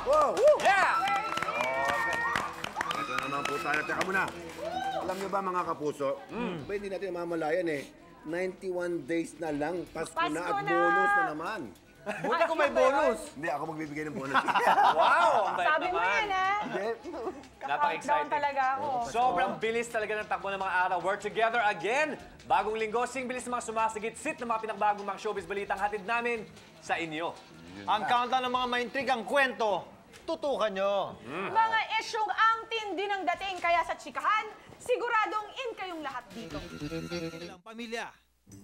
Wow! Yeah! Ito naman po tayo. Teka muna. Alam niyo ba mga kapuso, ba hindi natin mamalayan 91 days na lang, Pasko na at bonus na naman. Buti kung may bonus. Hindi, ako magbibigay ng bonus. Wow! Ang bait Sabi mo naman. yan, ha? Hindi. Kaka-countdown talaga ako. Sobrang bilis talaga ng takbo ng mga araw. We're together again. Bagong linggo, sing bilis ng mga sumasigit-sit ng mga pinakbagong mga showbiz balitang hatid namin sa inyo. Ang countdown ng mga maintrigang kwento, tutukan nyo. Mga isyong ang tindi ng dating, kaya sa chikahan, siguradong in kayong lahat dito. Ilang pamilya,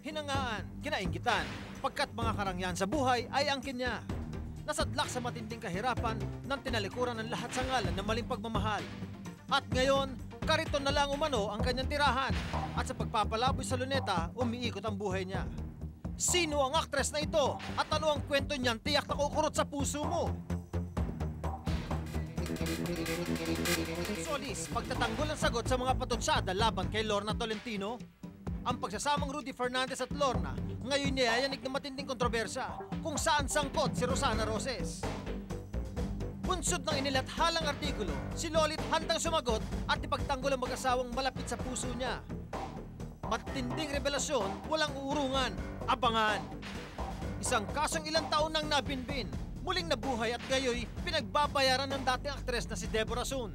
hinangaan, kinainggitan, pagkat mga karangyan sa buhay ay angkin niya. Nasadlak sa matinding kahirapan nang tinalikuran ng lahat sa ngalan ng maling pagmamahal. At ngayon, kariton na lang umano ang kanyang tirahan. At sa pagpapalaboy sa luneta, umiikot ang buhay niya. Sino ang aktres na ito? At ano ang kwento niyan tiyak na kukurot sa puso mo? Solis, pagtatanggol ang sagot sa mga patunsyada laban kay Lorna Tolentino. Ang pagsasamang Rudy Fernandez at Lorna ngayon niyayanig ng matinding kontrobersya kung saan sangkot si Rosana Roses. Bunsod ng inilathalang artikulo, si Lolit handang sumagot at ipagtanggol ang mag-asawang malapit sa puso niya. Matinding revelasyon, walang uurungan, abangan. Isang kasong ilang taon nang nabinbin, muling nabuhay at gayoy pinagbabayaran ng dating aktres na si Deborah Soon.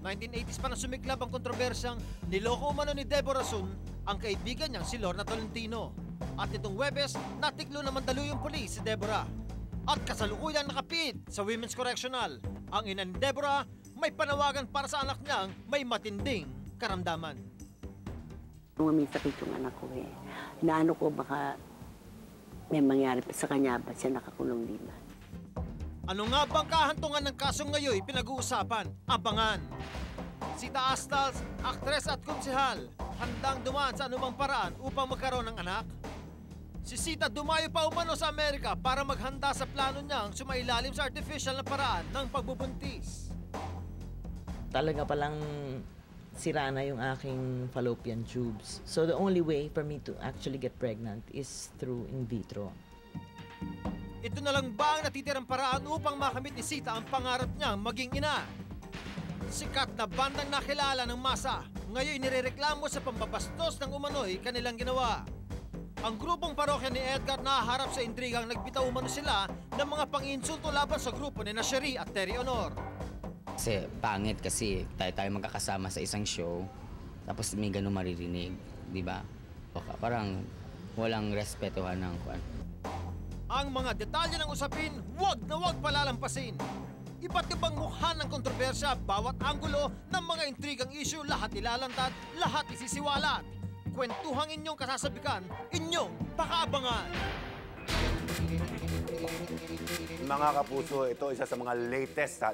1980s pa nang sumiklab ang kontrobersyang niloko umano ni Deborah Soon ang kaibigan niyang si Lorna Tolentino. At nitong Huwebes, natiklo na mandaluyong pulis si Deborah. At kasalukuyang nakapit sa Women's Correctional. Ang ina ni Deborah may panawagan para sa anak niyang may matinding karamdaman. May sakit yung anak ko eh. Naano ko baka may mangyari pa sa kanya, ba't siya nakakulong din? Ano nga bang kahantungan ng kasong ngayon pinag-uusapan? Abangan! Si Taastals, aktres at konsehal, handang dumaan sa anumang paraan upang magkaroon ng anak? Si Sita dumayo pa umano sa Amerika para maghanda sa plano niyang sumailalim sa artificial na paraan ng pagbubuntis. Talaga palang sira na yung aking fallopian tubes. So the only way for me to actually get pregnant is through in vitro. Ito na lang ba ang natitirang paraan upang makamit ni Sita ang pangarap niyang maging ina? Sikat na bandang nakilala ng masa, ngayon nirereklamo sa pambabastos ng umano'y kanilang ginawa. Ang grupong parokya ni Edgar nahaharap sa intrigang nagbitaw umano sila ng mga pang-insulto laban sa grupo ni Sherry at Terry Honor. Kasi pangit kasi tayo magkakasama sa isang show, tapos may ganun maririnig, di ba? Parang walang respetuhan ng kwan. Ang mga detalye ng usapin, wag na wag palalampasin. Iba't ibang mukha ng kontrobersya, bawat anggulo ng mga intrigang issue, lahat ilalantad, lahat isisiwalat. Kwentuhang inyong kasasabikan, inyong pakaabangan. Mga kapuso, ito isa sa mga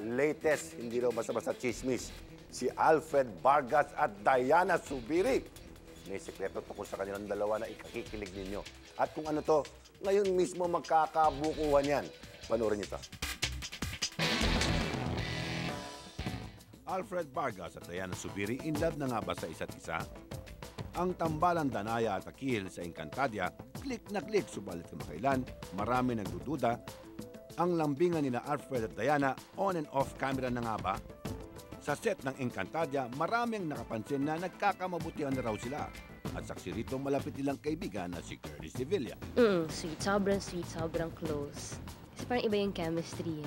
latest, hindi raw basta-basta chismis. Si Alfred Vargas at Diana Zubiri. May sekreto tungkol sa kanilang dalawa na ikakikilig ninyo. At kung ano to, ngayon mismo magkakabukuhan yan. Panoorin niyo to. Alfred Vargas at Diana Zubiri in love na nga ba sa isa't isa? Ang tambalang Danaya at Akil sa Encantadia, click na click, subalit kamakailan, marami nagdududa. Ang lambingan nila Alfred at Diana, on and off camera na nga ba? Sa set ng Encantadia, maraming nakapansin na nagkakamabutihan na raw sila. At saksi rito, malapit nilang kaibigan na si Curtis Sevilla. Sweet, sobrang close. Kasi parang iba yung chemistry.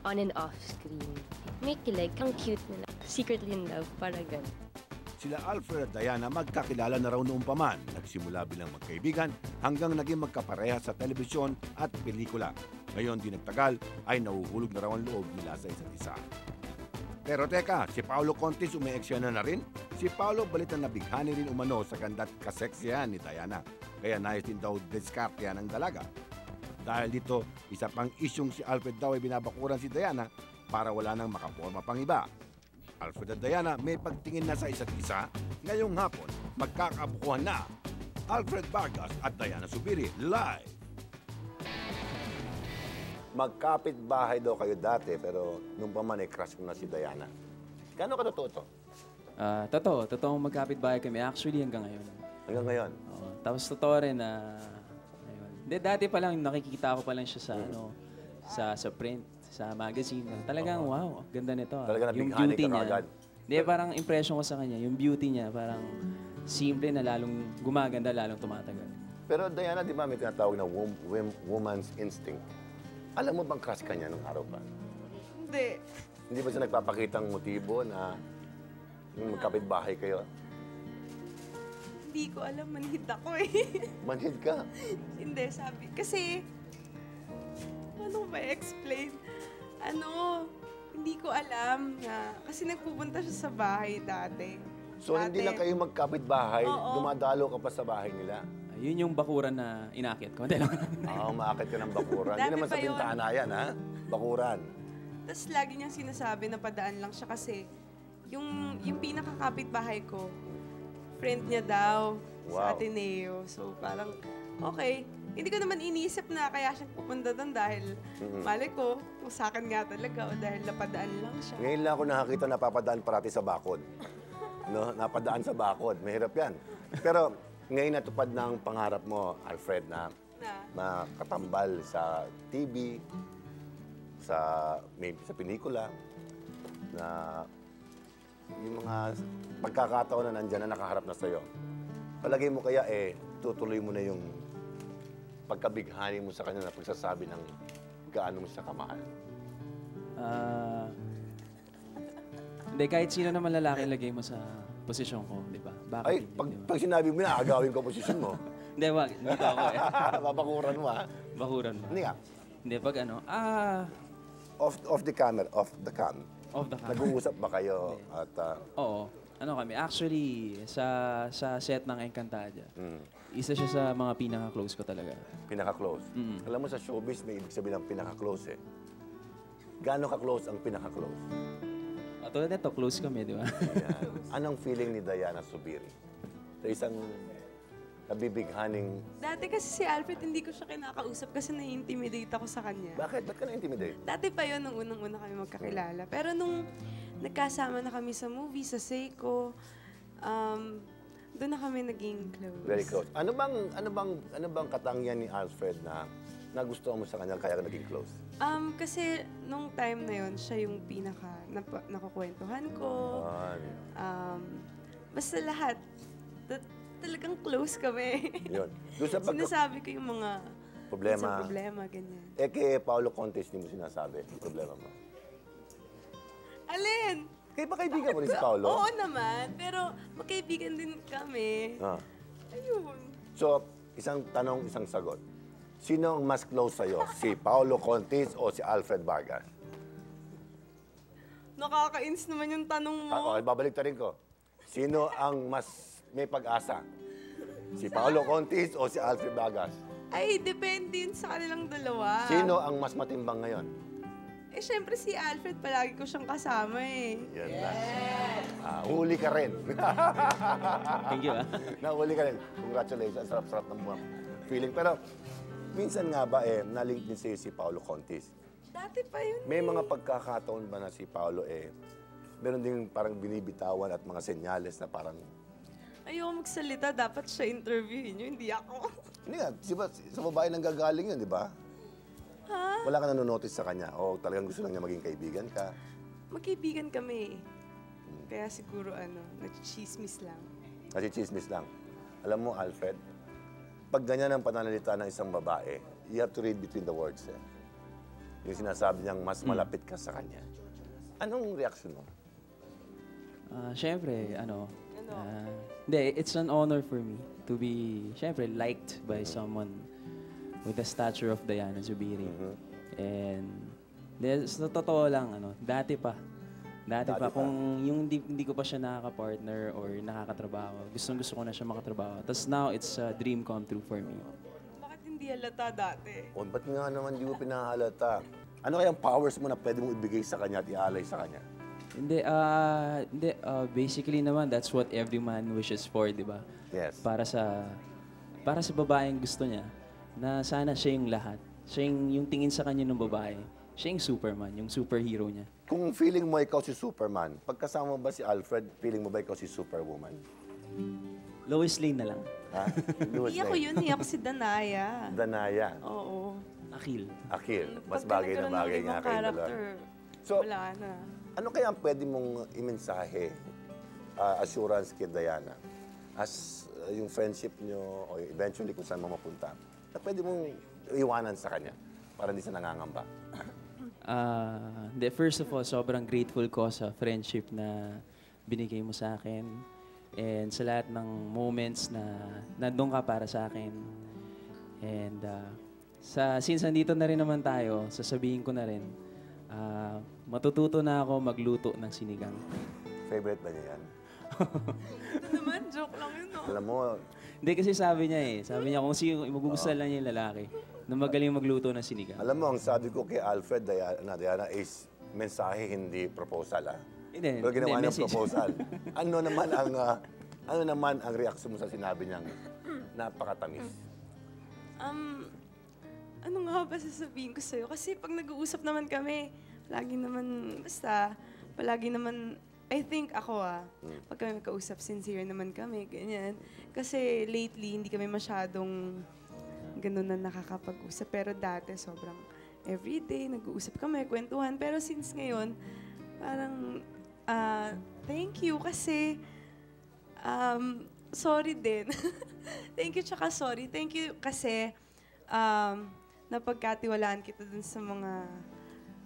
On and off screen. May kilig, kang cute nila. Secretly in love, parang ganun. Sila Alfred at Diana magkakilala na raw noong paman. Nagsimula bilang magkaibigan hanggang naging magkapareha sa telebisyon at pelikula. Ngayon di nagtagal ay nahuhulog na raw ang loob nila sa isa't isa. Pero teka, si Paolo Contis umeeksena na rin. Si Paolo balitang nabighani rin umano sa ganda at kaseksihan ni Diana. Kaya nais din daw diskartehan ng dalaga. Dahil dito, isa pang isyong si Alfred daw ay binabakuran si Diana para wala nang makaporma pang iba. Alfred at Diana may pagtingin na sa isa't isa. Ngayong hapon, magkakabukuhan na Alfred Vargas at Diana Zubiri live. Magkapit bahay daw kayo dati pero nung pa man crush ko na si Diana. Gano'n ka totoo to? Totoong magkapit bahay kami actually hanggang ngayon. Hanggang ngayon? Tapos totoo rin na Hindi, dati pa lang, nakikita ko pa lang siya sa, sa print, sa magazine. Talagang, wow, ganda nito. Talagang Yung nabighani beauty ka niya. kaagad. Hindi, parang impression ko sa kanya, yung beauty niya, parang simple na lalong gumaganda, lalong tumatagal. Pero Diana, di ba may tinatawag na woman's instinct? Alam mo bang crush ka niya nung araw pa? Hindi. Hindi ba siya nagpapakitang motibo na yung magkapit-bahay kayo? Hindi ko alam, manhid ako eh. Manhid ka? Hindi, sabi. Kasi, ano ba explain? Hindi ko alam na, kasi nagpupunta siya sa bahay dati. So hindi lang kayo magkapit-bahay, Oo. dumadalo ka pa sa bahay nila? Yun yung bakuran na inaakit ko. Hindi lang. Umaakit ka ng bakuran. Hindi Dati naman sa pa yun. bintana yan, ha? Bakuran. Tapos lagi niyang sinasabi na padaan lang siya kasi yung pinakakapit bahay ko, friend niya daw sa Wow. Ateneo. So parang, okay. Hindi ko naman iniisip na kaya siya pupunta doon dahil mali ko kung sa akin nga talaga o dahil napadaan lang siya. Ngayon lang ako nakakita na papadaan parati sa bakod. No? Napadaan sa bakod. Mahirap yan. Pero ngayon natupad ng pangarap mo, Alfred, na makatambal sa TV, maybe sa pelikula, na yung mga pagkakataon na nandyan na nakaharap na sa'yo. Palagay mo kaya tutuloy mo na yung pagkabighani mo sa kanya na pagsasabi ng gaano mo siya kamahal? Hindi, kahit sino naman lalaki lagay mo sa posisyon ko, di ba? Bakit Ay, hindi, di ba? pag sinabi mo na, agawin ko posisyon mo. Hindi, wag. Dito ako eh. Babakuran mo, ha? Bakuran mo. Hindi nga. Hindi, pag ano, Off the camera, off the cam. off the camera. Nag-uusap ba kayo? At, Oo. Ano kami, actually, sa set ng Encantadia, isa siya sa mga pinaka-close ko talaga. pinaka-close. Alam mo, sa showbiz, may ibig sabihin ng pinaka-close, eh. Gaano ka-close ang pinaka-close? Tulad nito, close kami, di ba? Yan. Anong feeling ni Diana Subiri? Sa isang nabibighaning... Dati kasi si Alfred, hindi ko siya kinakausap kasi nai-intimidate ako sa kanya. Bakit? Ba't ka na-intimidate? Dati pa yun, nung unang-una kami magkakilala. Pero nung nagkasama na kami sa movie, sa Seiko, doon na kami naging close. Very close. Ano bang katangian ni Alfred na nagustuhan mo sa kanya kaya ka naging close? Kasi nung time na yun, siya yung nakukwentuhan ko. Basta lahat. Talagang close kami. Yun. Doon sa Sinasabi ko yung mga problema. problema, ganyan. Kay Paolo Contes, hindi mo sinasabi yung problema mo. Alin? Kaya ba kaibigan mo rin si Paolo? Oo naman, pero magkaibigan din kami. Ayun. So, isang tanong, isang sagot. Sino ang mas close sa'yo? Si Paolo Contis o si Alfred Vargas? Nakakainis naman yung tanong mo. Okay, babalik ta rin ko. Sino ang mas may pag-asa? Si Paolo Contis o si Alfred Vargas? Ay, depende yun sa kanilang dalawa. Sino ang mas matimbang ngayon? Syempre si Alfred, palagi ko siyang kasama eh. Yan lang. Huli ka rin. Thank you, Nahuli ka rin. Congratulations. Sarap-sarap ng buwan. Feeling. Pero, minsan nga ba nalink din sa'yo si Paolo Contis? Dati pa yun May mga pagkakataon ba na si Paolo meron din parang binibitawan at mga senyales na parang... Ayoko magsalita, dapat siya interviewin niyo, hindi ako. Hindi nga, diba, sa babae nang gagaling yun, di ba? Ha? Wala ka nanonotice sa kanya o talagang gusto lang niya maging kaibigan ka? Magkaibigan kami. Kaya siguro nag-chismis lang. Kasi chismis lang. Alam mo, Alfred, pag ganyan ang pananalita ng isang babae, you have to read between the words. Yung sinasabi niyang mas malapit ka sa kanya. Anong reaction mo? Siyempre, hindi, it's an honor for me to be, siyempre, liked by someone with the stature of Diana Zubiri. And, sa totoo lang, dati pa, kung yung hindi ko pa siya nakaka-partner or nakakatrabaho, gusto ko na siya makatrabaho. Tapos now, it's a dream come true for me. Bakit hindi halata dati? O, ba't nga naman di mo pinahalata? Ano kayang powers mo na pwede mong ibigay sa kanya at ialay sa kanya? Hindi, basically naman, that's what every man wishes for, di ba? Yes. Para sa babaeng gusto niya, na sana siya yung lahat. Siya yung tingin sa kanya ng babae. Siya yung Superman, yung superhero niya. Kung feeling mo ikaw si Superman, pagkasama mo ba si Alfred, feeling mo ba ikaw si Superwoman? Lois Lane na lang. Ha? Luis Hindi ako May. yun eh. Ako si Danaya. Danaya. Oo. Akil. Akil. Mas Pagka bagay na nagkaroon ng bagay nga ibang kayo dalawa. character, So, wala na. ano kaya ang pwede mong imensahe, assurance kay Diana? As yung friendship nyo, o eventually kung saan mo mapunta, na pwede mong iwanan sa kanya para hindi siya nangangamba? First of all, sobrang grateful ko sa friendship na binigay mo sa akin. And sa lahat ng moments na nandun ka para sa akin. And since nandito na rin naman tayo, sasabihin ko na rin, matututo na ako magluto ng sinigang. Favorite ba niya yan? Ito naman, joke lang yun, no? Alam mo, Hindi kasi sabi niya kung sino magugustuhan lang niya yung lalaki na magaling magluto ng sinigang. alam mo, ang sabi ko kay Alfred Diana is mensahe, hindi proposal, ah. Hindi, Pero ginawa hindi, ng message. proposal. Ano naman ang reaksyon mo sa sinabi niyang napakatamis? Ano nga ba sasabihin ko sa'yo? Kasi pag nag-uusap naman kami, palagi naman, I think ako pag kami magkausap, sincere naman kami, ganyan. Kasi lately, hindi kami masyadong ganun na nakakapag-usap. Pero dati, sobrang everyday, nag-uusap kami, kwentuhan. Pero since ngayon, parang, thank you kasi, sorry din. Thank you tsaka sorry. Thank you kasi, napagkatiwalaan kita dun sa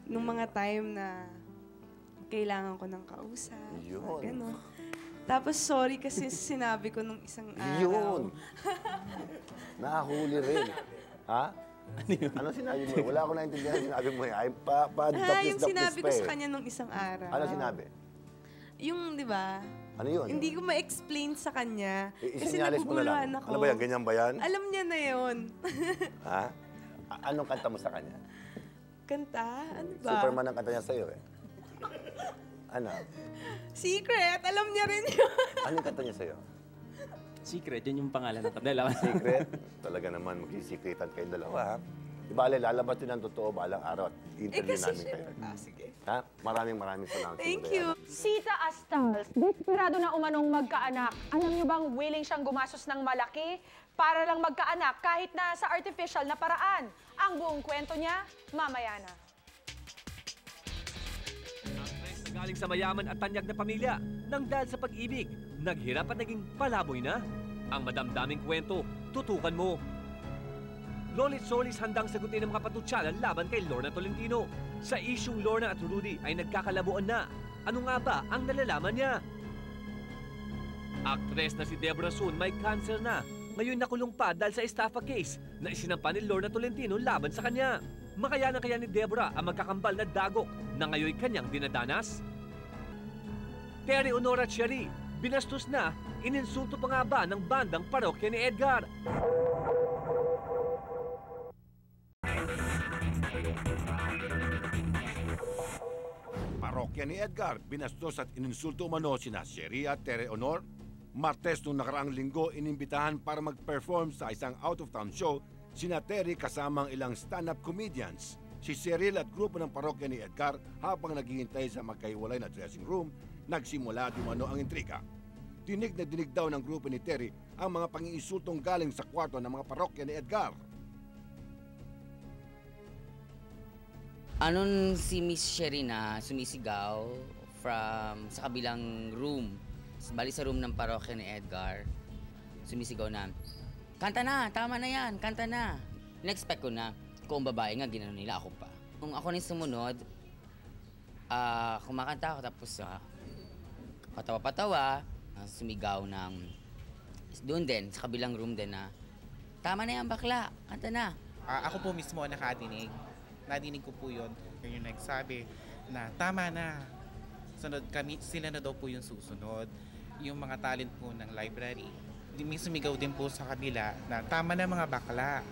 nung mga time na kailangan ko ng kausap. Yun. Ganun. Tapos sorry kasi sinabi ko nung isang araw. Yun! Nahuli rin. Ha? Ano sinabi mo? Wala akong naintindihan sinabi mo. Ay, Yung sinabi ko sa kanya nung isang araw. Ano sinabi? Yung, di ba? Ano yun? Hindi ko ma-explain sa kanya. Kasi Isinyalis mo na lang. naguguluhan ako. Ano ba yan? Ganyan ba yan? Alam niya na yun. Ha? Anong kanta mo sa kanya? Kanta? Ano ba? Superman ang kanta niya sa'yo eh. Ano? Secret! Alam niya rin yun. Ano yung kanta niya sa'yo? Secret, yun yung pangalan ng kanila. Secret? Talaga naman, magsisikretan kayo dalawa, ha? Di ba, lalabas din ang totoo balang araw at interview namin kayo. Sige. Ha? Maraming salamat. Thank sa you. Sita Astals, desperado na umanong magkaanak. Alam niyo bang willing siyang gumastos ng malaki para lang magkaanak kahit na sa artificial na paraan? Ang buong kwento niya, mamaya na. Actress na galing sa mayaman at tanyag na pamilya nang dahil sa pag-ibig, naghirap at naging palaboy na. Ang madamdaming kwento, tutukan mo. Lolit Solis handang sagutin ang mga patutsyalan laban kay Lorna Tolentino. Sa isyung Lorna at Rudy ay nagkakalabuan na. Ano nga ba ang nalalaman niya? Aktres na si Deborah Sun may cancer na. Ngayon nakulong pa dahil sa estafa case na isinampa ni Lorna Tolentino laban sa kanya. Makayanan kaya ni Deborah ang magkakambal na dagok na ngayon kanyang dinadanas? Terry Honor at Sherry, binastos na, ininsulto pa nga ba ng bandang parokya ni Edgar? Parokya ni Edgar, binastos at ininsulto umano sina Sherry at Tere Honor. Martes nung nakaraang linggo, inimbitahan para mag-perform sa isang out-of-town show sina Terry kasamang ilang stand-up comedians. Si Cyril at grupo ng parokya ni Edgar habang naghihintay sa magkahiwalay na dressing room, nagsimula dumano ang intriga. Dinig na dinig daw ng grupo ni Terry ang mga pangiinsultong galing sa kwarto ng mga parokya ni Edgar. Anon si Miss Sherry na sumisigaw sa kabilang room. Bali sa room ng parokya ni Edgar. Sumisigaw na, "Kanta na! Tama na yan! Kanta na!" In-expect ko na, kung babae nga, ginano nila ako pa. Kung ako rin sumunod, kumakanta ako tapos patawa-patawa, sumigaw ng doon din, sa kabilang room din na, "Tama na yan, bakla! Kanta na!" Ako po mismo nakadinig. Nadinig ko po yun. Yung nagsabi na tama na. Sila na daw po yung susunod. Yung mga talent po ng library. May sumigaw din po sa kabila na tama na mga bakla.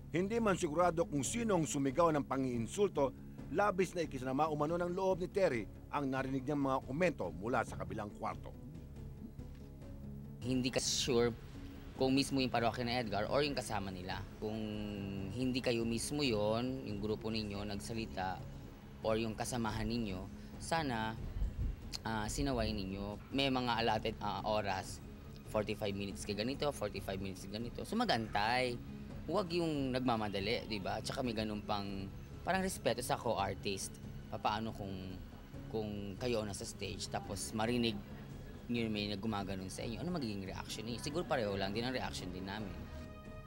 Hindi man sigurado kung sinong sumigaw ng pangiinsulto, labis na ikisanama umano ng loob ni Terry ang narinig niyang mga komento mula sa kabilang kwarto. Hindi ka sure kung mismo yung parokya na Edgar or yung kasama nila. Kung hindi kayo mismo yon, yung grupo ninyo nagsalita or yung kasamahan ninyo, sana sinaway ninyo. May mga allotted oras 45 minutes ka ganito, 45 minutes ka ganito. So magantay. Huwag yung nagmamadali, di ba? Tsaka may ganun pang parang respeto sa co-artist. Paano kung kayo nasa stage tapos marinig nyo may nagumaganon sa inyo, ano magiging reaction niyo? Siguro pareho lang din ang reaction din namin.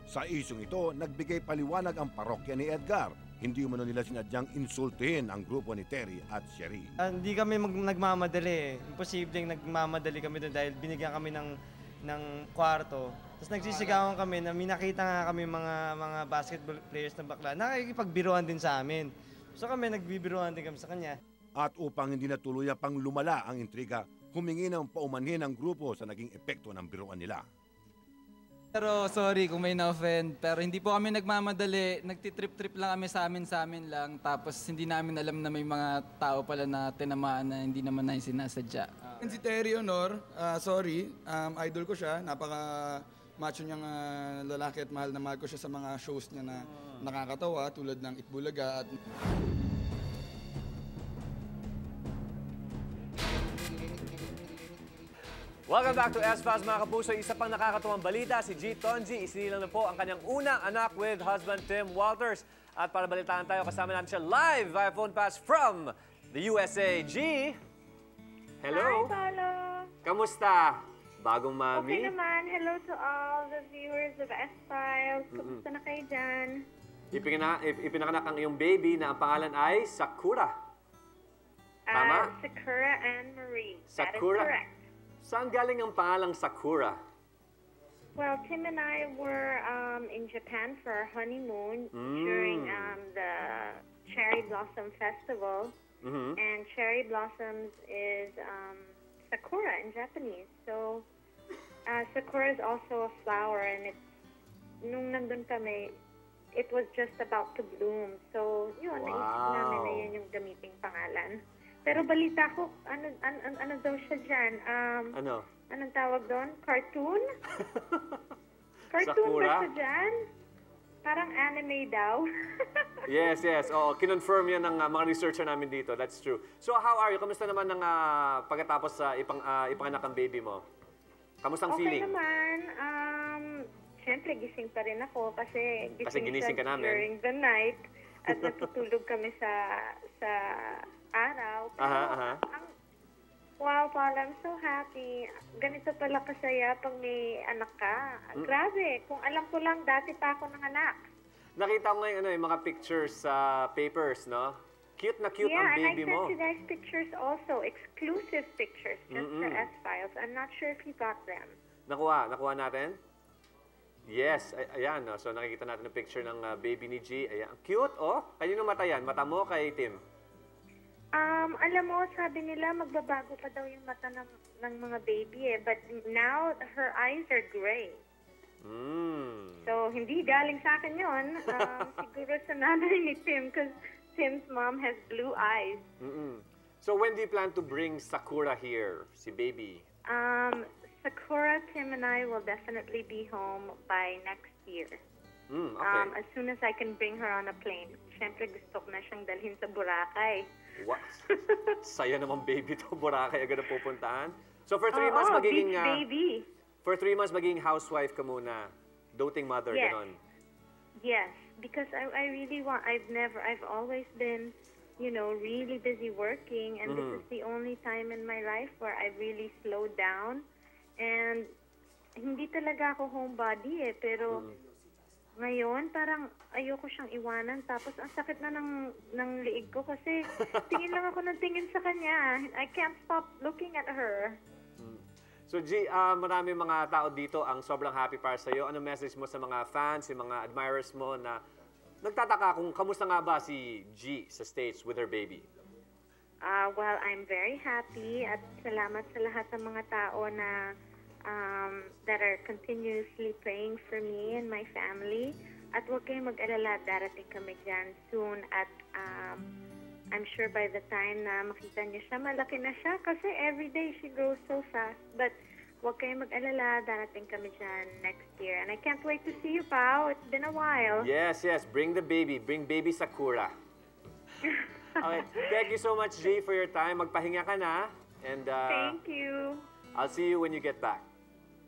Sa isyong ito, nagbigay paliwanag ang parokya ni Edgar. Hindi umano nila sinadyang insultuhin ang grupo ni Terry at Sherry. Hindi kami nagmamadali. Imposibleng nagmamadali kami doon dahil binigyan kami ng kwarto. Tapos nagsisigawan kami na minakita nga kami mga basketball players na bakla. Nakikipagbiruan din sa amin. So kami nagbibiruan din kami sa kanya. At upang hindi na tuluyan pang lumala ang intriga, humingi ng paumanhin ang grupo sa naging epekto ng biruan nila. Pero sorry kung may na-offend, pero hindi po kami nagmamadali. Nagtitrip-trip lang kami sa amin lang. Tapos hindi namin alam na may mga tao pala na tinamaan na hindi naman na sinasadya. Si Terry Honor, sorry, idol ko siya. Napaka-macho niyang lalaki at mahal na mahal ko siya sa mga shows niya na nakakatawa tulad ng Itbulaga at... Welcome back to S-Files mga kapuso. Isa pang nakakatuwang balita, si G. Tonji isinilang na po ang kanyang unang anak with husband Tim Walters. At para balitaan tayo, kasama natin siya live via phone pass from the USA. G! Hello! Hi, Paolo! Kamusta? Bagong mami? Okay naman. Hello to all the viewers of S-Files. Kamusta na kayo dyan? Ipinanganak ang iyong baby na ang pangalan ay Sakura. Tama? Sakura and Marie. Sakura. That is correct. Saan galing ang pangalang Sakura? Well, Tim and I were in Japan for our honeymoon during the Cherry Blossom Festival. And cherry blossoms is sakura in Japanese. So, sakura is also a flower, and nung nandun kami, it was just about to bloom. So, yun, naisip namin na yun yung gamiting pangalan. Pero balita ko, ano daw siya dyan? Ano? Anong tawag doon? Cartoon? Cartoon Sakura? ba siya dyan? Parang anime daw. Yes. Oo, kinonfirm yan ng mga researcher namin dito. That's true. So, how are you? Kamusta naman ng pagkatapos sa ipanganak ang baby mo? Kamusta ang feeling? Okay naman. Siyempre, gising pa rin ako kasi ginising ka namin during the night at natutulog kami sa araw. Pero, wow, Paul, I'm so happy. Ganito pala kasaya pag may anak ka. Grabe, kung alam ko lang, dati pa ako ng anak. Nakita ko ngayon yung mga pictures sa papers, no? Cute na cute ang baby mo. Yeah, and I sent you guys pictures also, exclusive pictures, just for S-Files. I'm not sure if you got them. Nakuha natin? Yes, ayan. No? So nakikita natin ang picture ng baby ni G. Ayan. Cute, oh. Kanino mata yan? Mata mo kay Tim? Alam mo, sabi nila magbabago pa daw yung mata ng mga baby eh. But now, her eyes are gray. So, hindi galing sa akin yun. Siguro sa nanay ni Tim because Tim's mom has blue eyes. So, when do you plan to bring Sakura here, si baby? Sakura, Tim, and I will definitely be home by next year. Okay. As soon as I can bring her on a plane. Siyempre, gusto ko na siyang dalhin sa Boracay. What? Saya naman baby to, Boracay agad na pupuntahan. So for 3 months magiging baby. For 3 months magiging housewife ka muna. Doting mother, yes. ganon. Yes, because I really want, I've always been, really busy working, and this is the only time in my life where I really slowed down. And hindi talaga ako homebody eh, pero ngayon parang ayoko siyang iwanan, tapos ang sakit na ng liig ko kasi tingin lang ako ng tingin sa kanya. I can't stop looking at her. So G, marami mga tao dito ang sobrang happy para sa iyo. Ano message mo sa mga fans, yung mga admirers mo na nagtataka kung kamusta nga ba si G sa States with her baby? Well, I'm very happy at salamat sa lahat ng mga tao na that are continuously praying for me and my family. At huwag kayong mag-alala, darating kami dyan soon. At I'm sure by the time na makita niyo siya, malaki na siya kasi every day she grows so fast. But huwag kayong mag-alala, darating kami dyan next year. And I can't wait to see you, Pao. It's been a while. Yes. Bring the baby. Bring baby Sakura. Okay. Thank you so much, G, for your time. Magpahinga ka na. And thank you. I'll see you when you get back.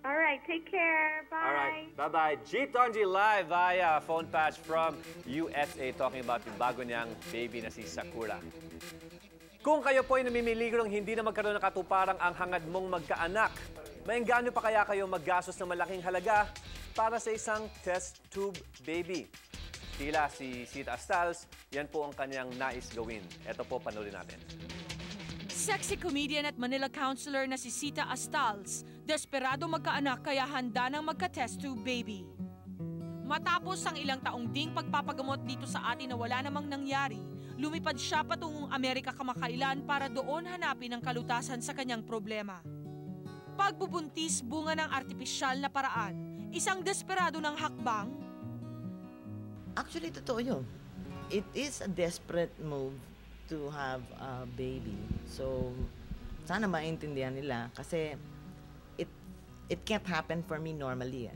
All right, take care. Bye. All right, bye-bye. G. Tonji live via phone patch from USA talking about yung bago niyang baby na si Sakura. Kung kayo po ay namimiligro ng hindi na magkaroon ng katuparang ang hangad mong magkaanak, maengganyo pa kaya kayo maggastos ng malaking halaga para sa isang test tube baby? Tila si Sita Astals, yan po ang kanyang nais gawin. Ito po, panoorin natin. Sexy comedian at Manila counselor na si Sita Astals, desperado magkaanak kaya handa ng magka-test tube baby. Matapos ang ilang taong ding pagpapagamot dito sa atin na wala namang nangyari, lumipad siya patungong Amerika kamakailan para doon hanapin ang kalutasan sa kanyang problema. Pagbubuntis bunga ng artipisyal na paraan, isang desperado ng hakbang. Actually, totoo yun. It is a desperate move to have a baby. So, sana maintindihan nila kasi it can't happen for me normally.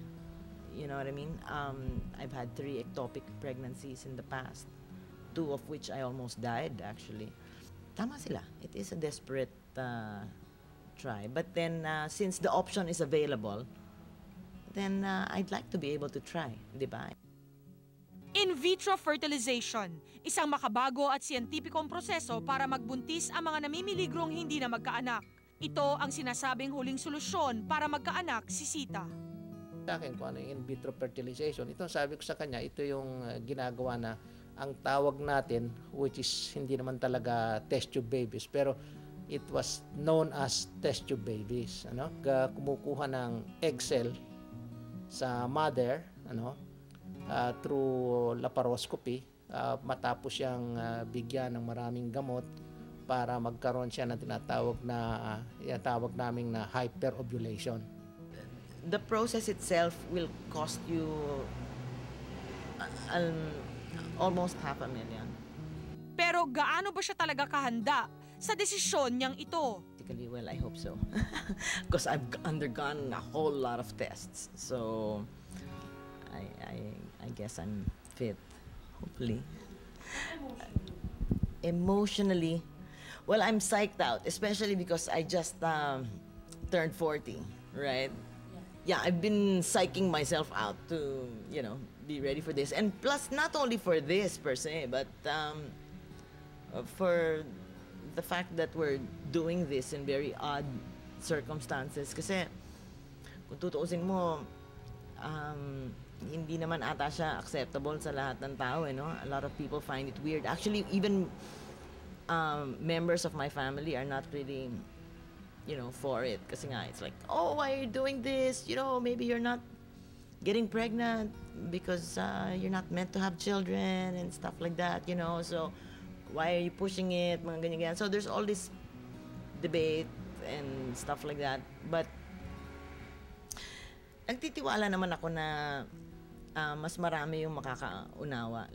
You know what I mean? I've had 3 ectopic pregnancies in the past, 2 of which I almost died actually. Tama sila. It is a desperate try. But then, since the option is available, then I'd like to be able to try, di ba? In vitro fertilization, isang makabago at siyentipikong proseso para magbuntis ang mga namimiligrong hindi na magkaanak. Ito ang sinasabing huling solusyon para magkaanak si Sita. Sa akin, kung ano yung in vitro fertilization, ito sabi ko sa kanya, ito yung ginagawa na ang tawag natin, which is hindi naman talaga test tube babies, pero it was known as test tube babies. Kumukuha ng egg cell sa mother, through laparoscopy, matapos siyang bigyan ng maraming gamot para magkaroon siya ng tinatawag naming na hyperovulation. The process itself will cost you almost $500,000. Pero gaano ba siya talaga kahanda sa desisyon niyang ito? Well, I hope so. Because I've undergone a whole lot of tests. So, I guess I'm fit, hopefully. Emotionally, well, I'm psyched out, especially because I just turned 40, right? Yeah, I've been psyching myself out to, be ready for this. And plus, not only for this per se, but for the fact that we're doing this in very odd circumstances. Kasi, kung tutuusin mo, hindi naman ata siya acceptable sa lahat ng tao, A lot of people find it weird. Actually, even members of my family are not really, for it. Kasi nga, it's like, oh, why are you doing this? Maybe you're not getting pregnant because you're not meant to have children and stuff like that, So, why are you pushing it? Mga ganyan. So, there's all this debate and stuff like that. But, nagtitiwala naman ako na mas marami yung makakaunawa.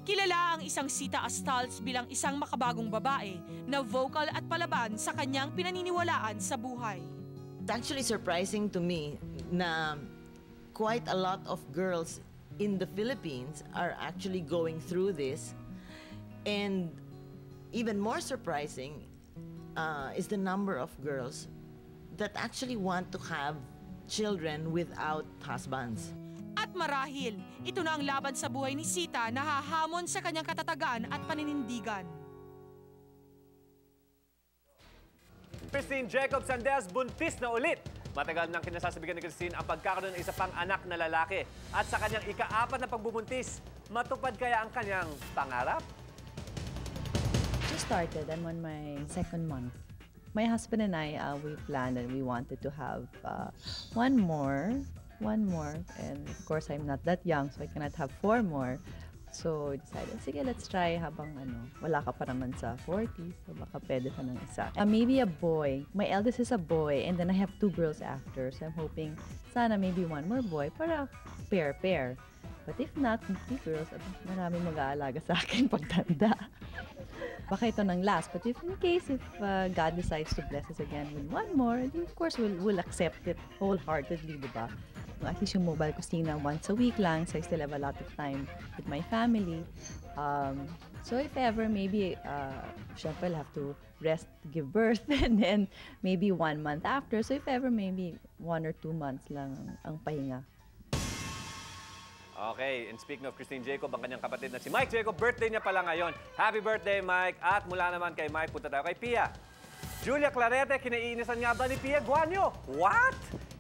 Kilala ang isang Sita Astals bilang isang makabagong babae na vocal at palaban sa kanyang pinaniniwalaan sa buhay. It's actually surprising to me na quite a lot of girls in the Philippines are actually going through this. And even more surprising is the number of girls that actually want to have children without husbands. At marahil, ito na ang laban sa buhay ni Sita na hahamon sa kanyang katatagan at paninindigan. Christine Jacob Sandez, buntis na ulit. Matagal nang kinasasabigan ni Christine ang pagkakaroon ng isa pang anak na lalaki. At sa kanyang ika-4 na pagbubuntis, matupad kaya ang kanyang pangarap? Just started. I'm on my 2nd month. My husband and I, we planned and we wanted to have one more. And of course, I'm not that young, so I cannot have 4 more. So, decided, sige, let's try habang wala ka pa naman sa 40, so baka pwede ka ng isa. Maybe a boy. My eldest is a boy, and then I have 2 girls after. So, I'm hoping, sana maybe 1 more boy para pair. But if not, 3 girls, marami mag-aalaga sa akin pagtanda. Baka ito ng last. But if in case, if God decides to bless us again with 1 more, then of course, we'll accept it wholeheartedly, di ba? at least yung mobile kusina once a week lang, so I still have a lot of time with my family. So if ever, maybe, syempre I'll have to rest, give birth, and then maybe 1 month after. So if ever, maybe 1 or 2 months lang ang pahinga. Okay, and speaking of Christine Jacob, ang kanyang kapatid na si Mike Jacob, birthday niya pala ngayon. Happy birthday, Mike! At mula naman kay Mike, punta tayo kay Pia. Julia Clarete, kinaiinisan nga ba ni Pia Guanyo? What?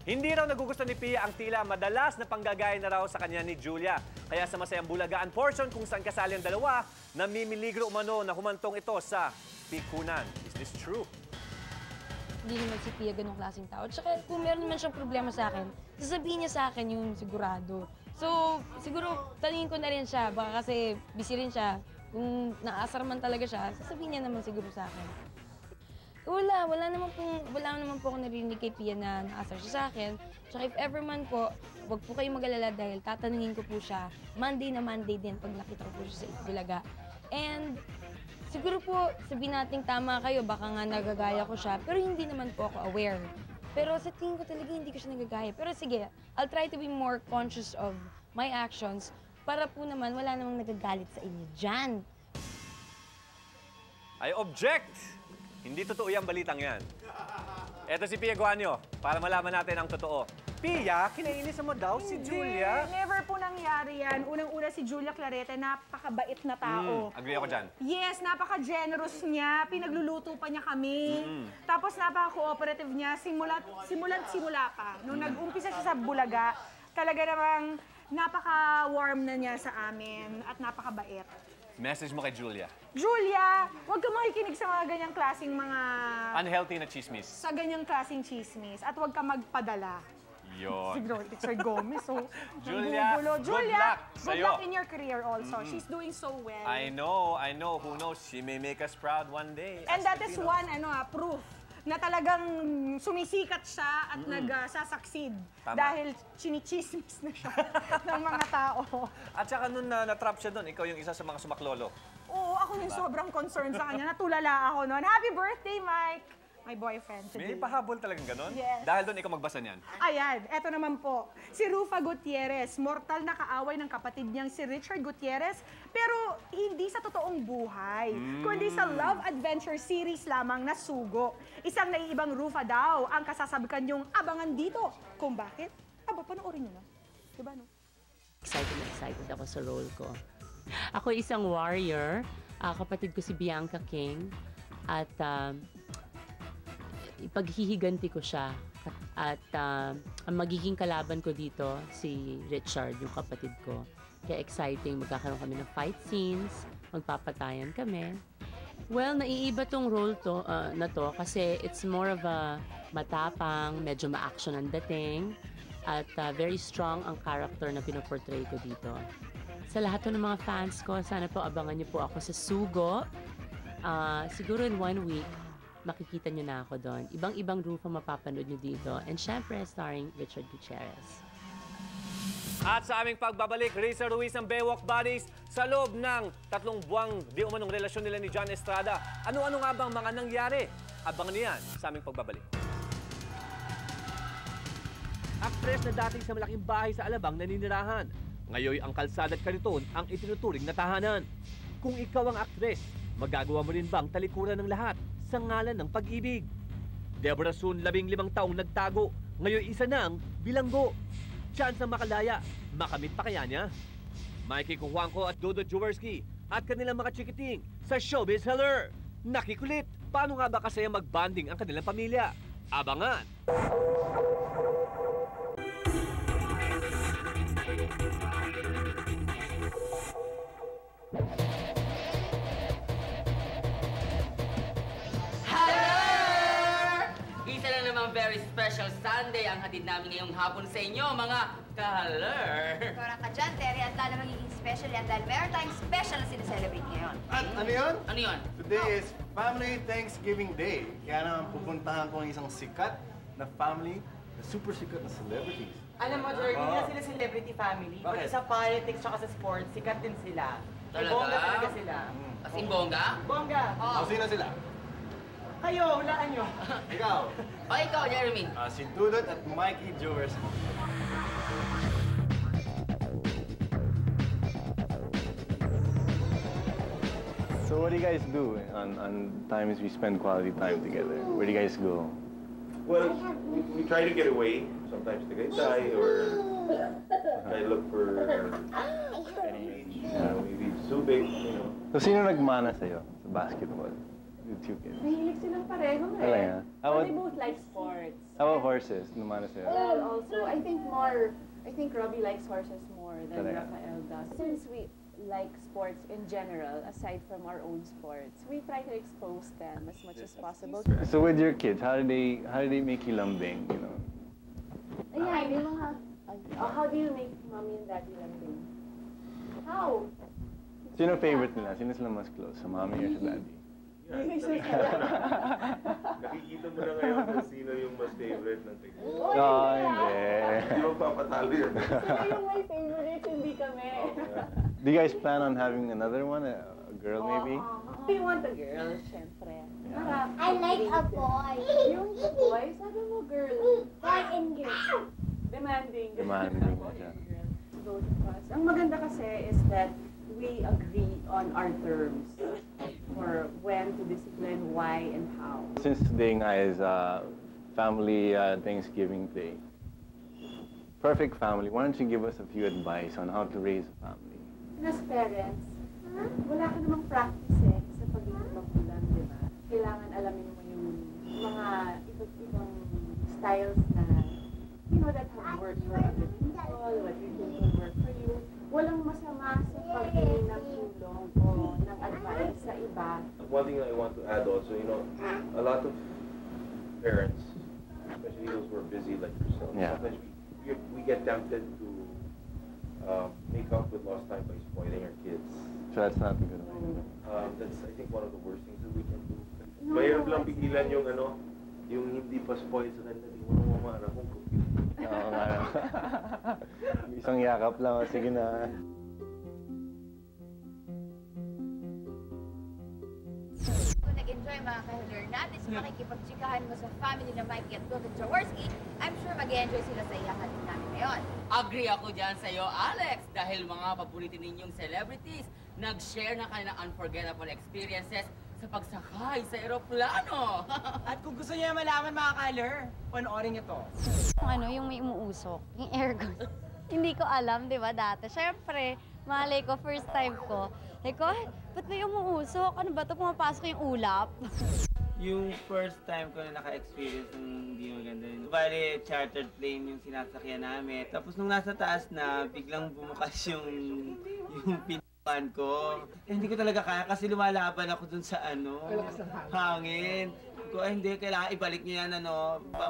Hindi raw nagugustuhan ni Pia ang tila madalas na panggagaya na raw sa kanya ni Julia. Kaya sa masayang bulagaan portion kung saan kasali ang dalawa, namimiligro umano na humantong ito sa pikunan. Is this true? Hindi naman si Pia ganong klaseng tao. Tsaka kung meron naman siyang problema sa akin, sasabihin niya sa akin yung sigurado. So, siguro tanungin ko na rin siya. Baka kasi busy rin siya. Kung naasar man talaga siya, sasabihin niya naman siguro sa akin. Wala naman po ako narinig kay Pia na naasar siya sa akin. Tsaka if ever man po, huwag po kayong mag-alala dahil tatanungin ko po siya Monday na Monday din pag nakita ko po siya sa Itbulaga. And siguro po, sabihin natin tama kayo, baka nga nagagaya ko siya, pero hindi naman po ako aware. Pero sa tingin ko talaga hindi ko siya nagagaya. Pero sige, I'll try to be more conscious of my actions para po naman wala namang nagagalit sa inyo dyan. I object! Hindi totoo yung balitang yan. Eto si Pia Guanyo, para malaman natin ang totoo. Pia, kinainis mo daw si Julia? Never po nangyari yan. Unang-una si Julia Clarete, napakabait na tao. Agree ako dyan. Yes, napaka-generous niya. Pinagluluto pa niya kami. Tapos napaka-cooperative niya. Simula pa. Nung nag-umpisa siya sa Bulaga, talaga namang napaka-warm na niya sa amin at napakabait. Message mo kay Julia. Julia, huwag ka makikinig sa mga ganyang klaseng mga... Unhealthy na chismis. Sa ganyang klaseng chismis. At huwag ka magpadala. Yun. Siguro, Richard Gomez, so... Julia, good luck good sa'yo. luck in your career also. She's doing so well. I know. Who knows? She may make us proud one day. And that is one proof na talagang sumisikat siya at nagsasucceed dahil chinichismis na siya ng mga tao. At saka nung na-trap siya doon, ikaw yung isa sa mga sumaklolo. Oo, ako yung sobrang concerned sa kanya. Natulala ako noon. Happy birthday, Mike! My boyfriend today. May pahabol talagang ganon? Yes. Dahil doon ikaw magbasa niyan? Ayan, eto naman po. Si Rufa Gutierrez, mortal na kaaway ng kapatid niyang si Richard Gutierrez, pero hindi sa totoong buhay, kundi sa love adventure series lamang na Sugo. Isang naiibang Rufa daw ang kasasabikan niyong abangan dito. Kung bakit? Aba, panoorin niyo na. Diba, no? Excited ako sa role ko. Ako isang warrior. Kapatid ko si Bianca King. At ipaghihiganti ko siya. At ang magiging kalaban ko dito, si Richard, yung kapatid ko. Kaya exciting, magkakaroon kami ng fight scenes, magpapatayan kami. Well, naiiba tong role na to kasi it's more of a matapang, medyo ma-action ang dating, at very strong ang character na pinoportray ko dito. Sa lahat ng mga fans ko, sana po abangan niyo po ako sa Sugo. Siguro in 1 week, makikita nyo na ako doon. Ibang-ibang Rufa mapapanood nyo dito. And syempre, starring Richard Gutierrez. At sa aming pagbabalik, Risa Ruiz ng Baywalk Buddies sa loob ng 3 buwang di umanong relasyon nila ni John Estrada. Ano-ano nga bang mga nangyari? Abangan niyo yan sa aming pagbabalik. Aktres na dating sa malaking bahay sa Alabang naninirahan. Ngayon ang kalsada at kariton ang itinuturing na tahanan. Kung ikaw ang aktres, magagawa mo rin bang talikuran ng lahat sa ngalan ng pag-ibig? Deborah Sun, 15 taong nagtago. Ngayon isa nang bilanggo. Chance ang makalaya. Makamit pa kaya niya? Mikey Kuhuangco at Dodo Jaworski at kanilang mga chikiting sa Showbiz Heller. Nakikulit. Paano nga ba kasaya mag-bonding ang kanilang pamilya? Abangan! Very special Sunday ang hatid namin ngayong hapon sa inyo, mga ka-haler. Correct ka dyan, Terry, at lalo magiging special yan dahil meron tayong special na sineselebrate ngayon. At ano yun? Ano yun? Today is Family Thanksgiving Day. Kaya naman pupuntahan ko ang isang sikat na family, na super sikat na celebrities. Alam mo, Jordan, hindi na sila celebrity family. Pati sa politics tsaka sa sports, sikat din sila. Talaga? Bongga talaga sila. As in bongga? Bongga. Oh. Sino sila? Kayo, hulaan nyo. Ikaw. O ikaw, Jeremy. Si Dudot at Mikey Jaworski. So what do you guys do on times we spend quality time together? Where do you guys go? Well, we try to get away. Sometimes to Tagaytay or try to look for maybe Subic, you know. So sino nagmana sa'yo sa basketball? With two kids. Mahilig silang pareho eh. Talaga? But they both like sports. How about horses? Namana sa'yo? Well, also, I think Robbie likes horses more than Talaga? Rafael does. Since we like sports in general, aside from our own sports, we try to expose them as much as possible. So with your kids, how do they make you lambing, you know? Ayan, yung mga... how do you make mommy and daddy lambing? How? Sino favorite nila? Sino sila mas close? Sa mommy or sa daddy? Nakikita mo na ngayon kung sino yung mas favorite ng tigil. Hindi. Hindi mo papatalo yun. Sino yung my favorite, hindi kami. Do you guys plan on having another one? A girl maybe? We want a girl, syempre. Yeah. I like a boy. Yung boy, sabi mo girl. Boy and girl. Demanding. Demanding na siya. Both of us. Ang maganda kasi is that we agree on our terms for when to discipline, why, and how. Since today nga is family Thanksgiving Day, perfect family, why don't you give us a few advice on how to raise a family? As parents, wala ka namang practice sa pagiging magulang, di ba? Kailangan alamin mo yung mga iba't ibang styles na, that have worked for other people, what you think will work for you. Walang masama sa paghingi ng tulong o ng advice sa iba. One thing I want to add also, a lot of parents, especially those who are busy like yourself, sometimes we get tempted to make up with lost time by spoiling our kids. So that's not a good way. That's, I think, one of the worst things that we can do. Mahirap lang pigilan yung yung hindi pa spoiled sa kanila. Di mo na mamarap kung Oo nga. Isang yakap lang. Sige na. Kung nag-enjoy mga ka-healer natin sa makikipagtsikahan mo sa family na Mikey at Wilton Jaworski, I'm sure mag-enjoy sila sa iyakan namin ngayon. Agree ako dyan sa'yo, Alex, dahil mga paborito ninyong celebrities nag-share na kanilang unforgettable experiences sa pagsakay sa eroplano. At kung gusto niyo malaman mga ka-healer, panoorin niyo to. Yung may umuusok, yung aircon. Hindi ko alam, di ba, dati. Siyempre, malay ko, first time ko. Like, ba't may umuusok? Ano ba ito? Pumapasok yung ulap? Yung first time ko na naka-experience ng hindi maganda yun. Bale, chartered plane yung sinasakyan namin. Tapos nung nasa taas na, biglang bumukas yung pintuan ko. Hindi ko talaga kaya kasi lumalaban ako dun sa hangin. Ko hindi, kailangan ibalik niyo yan,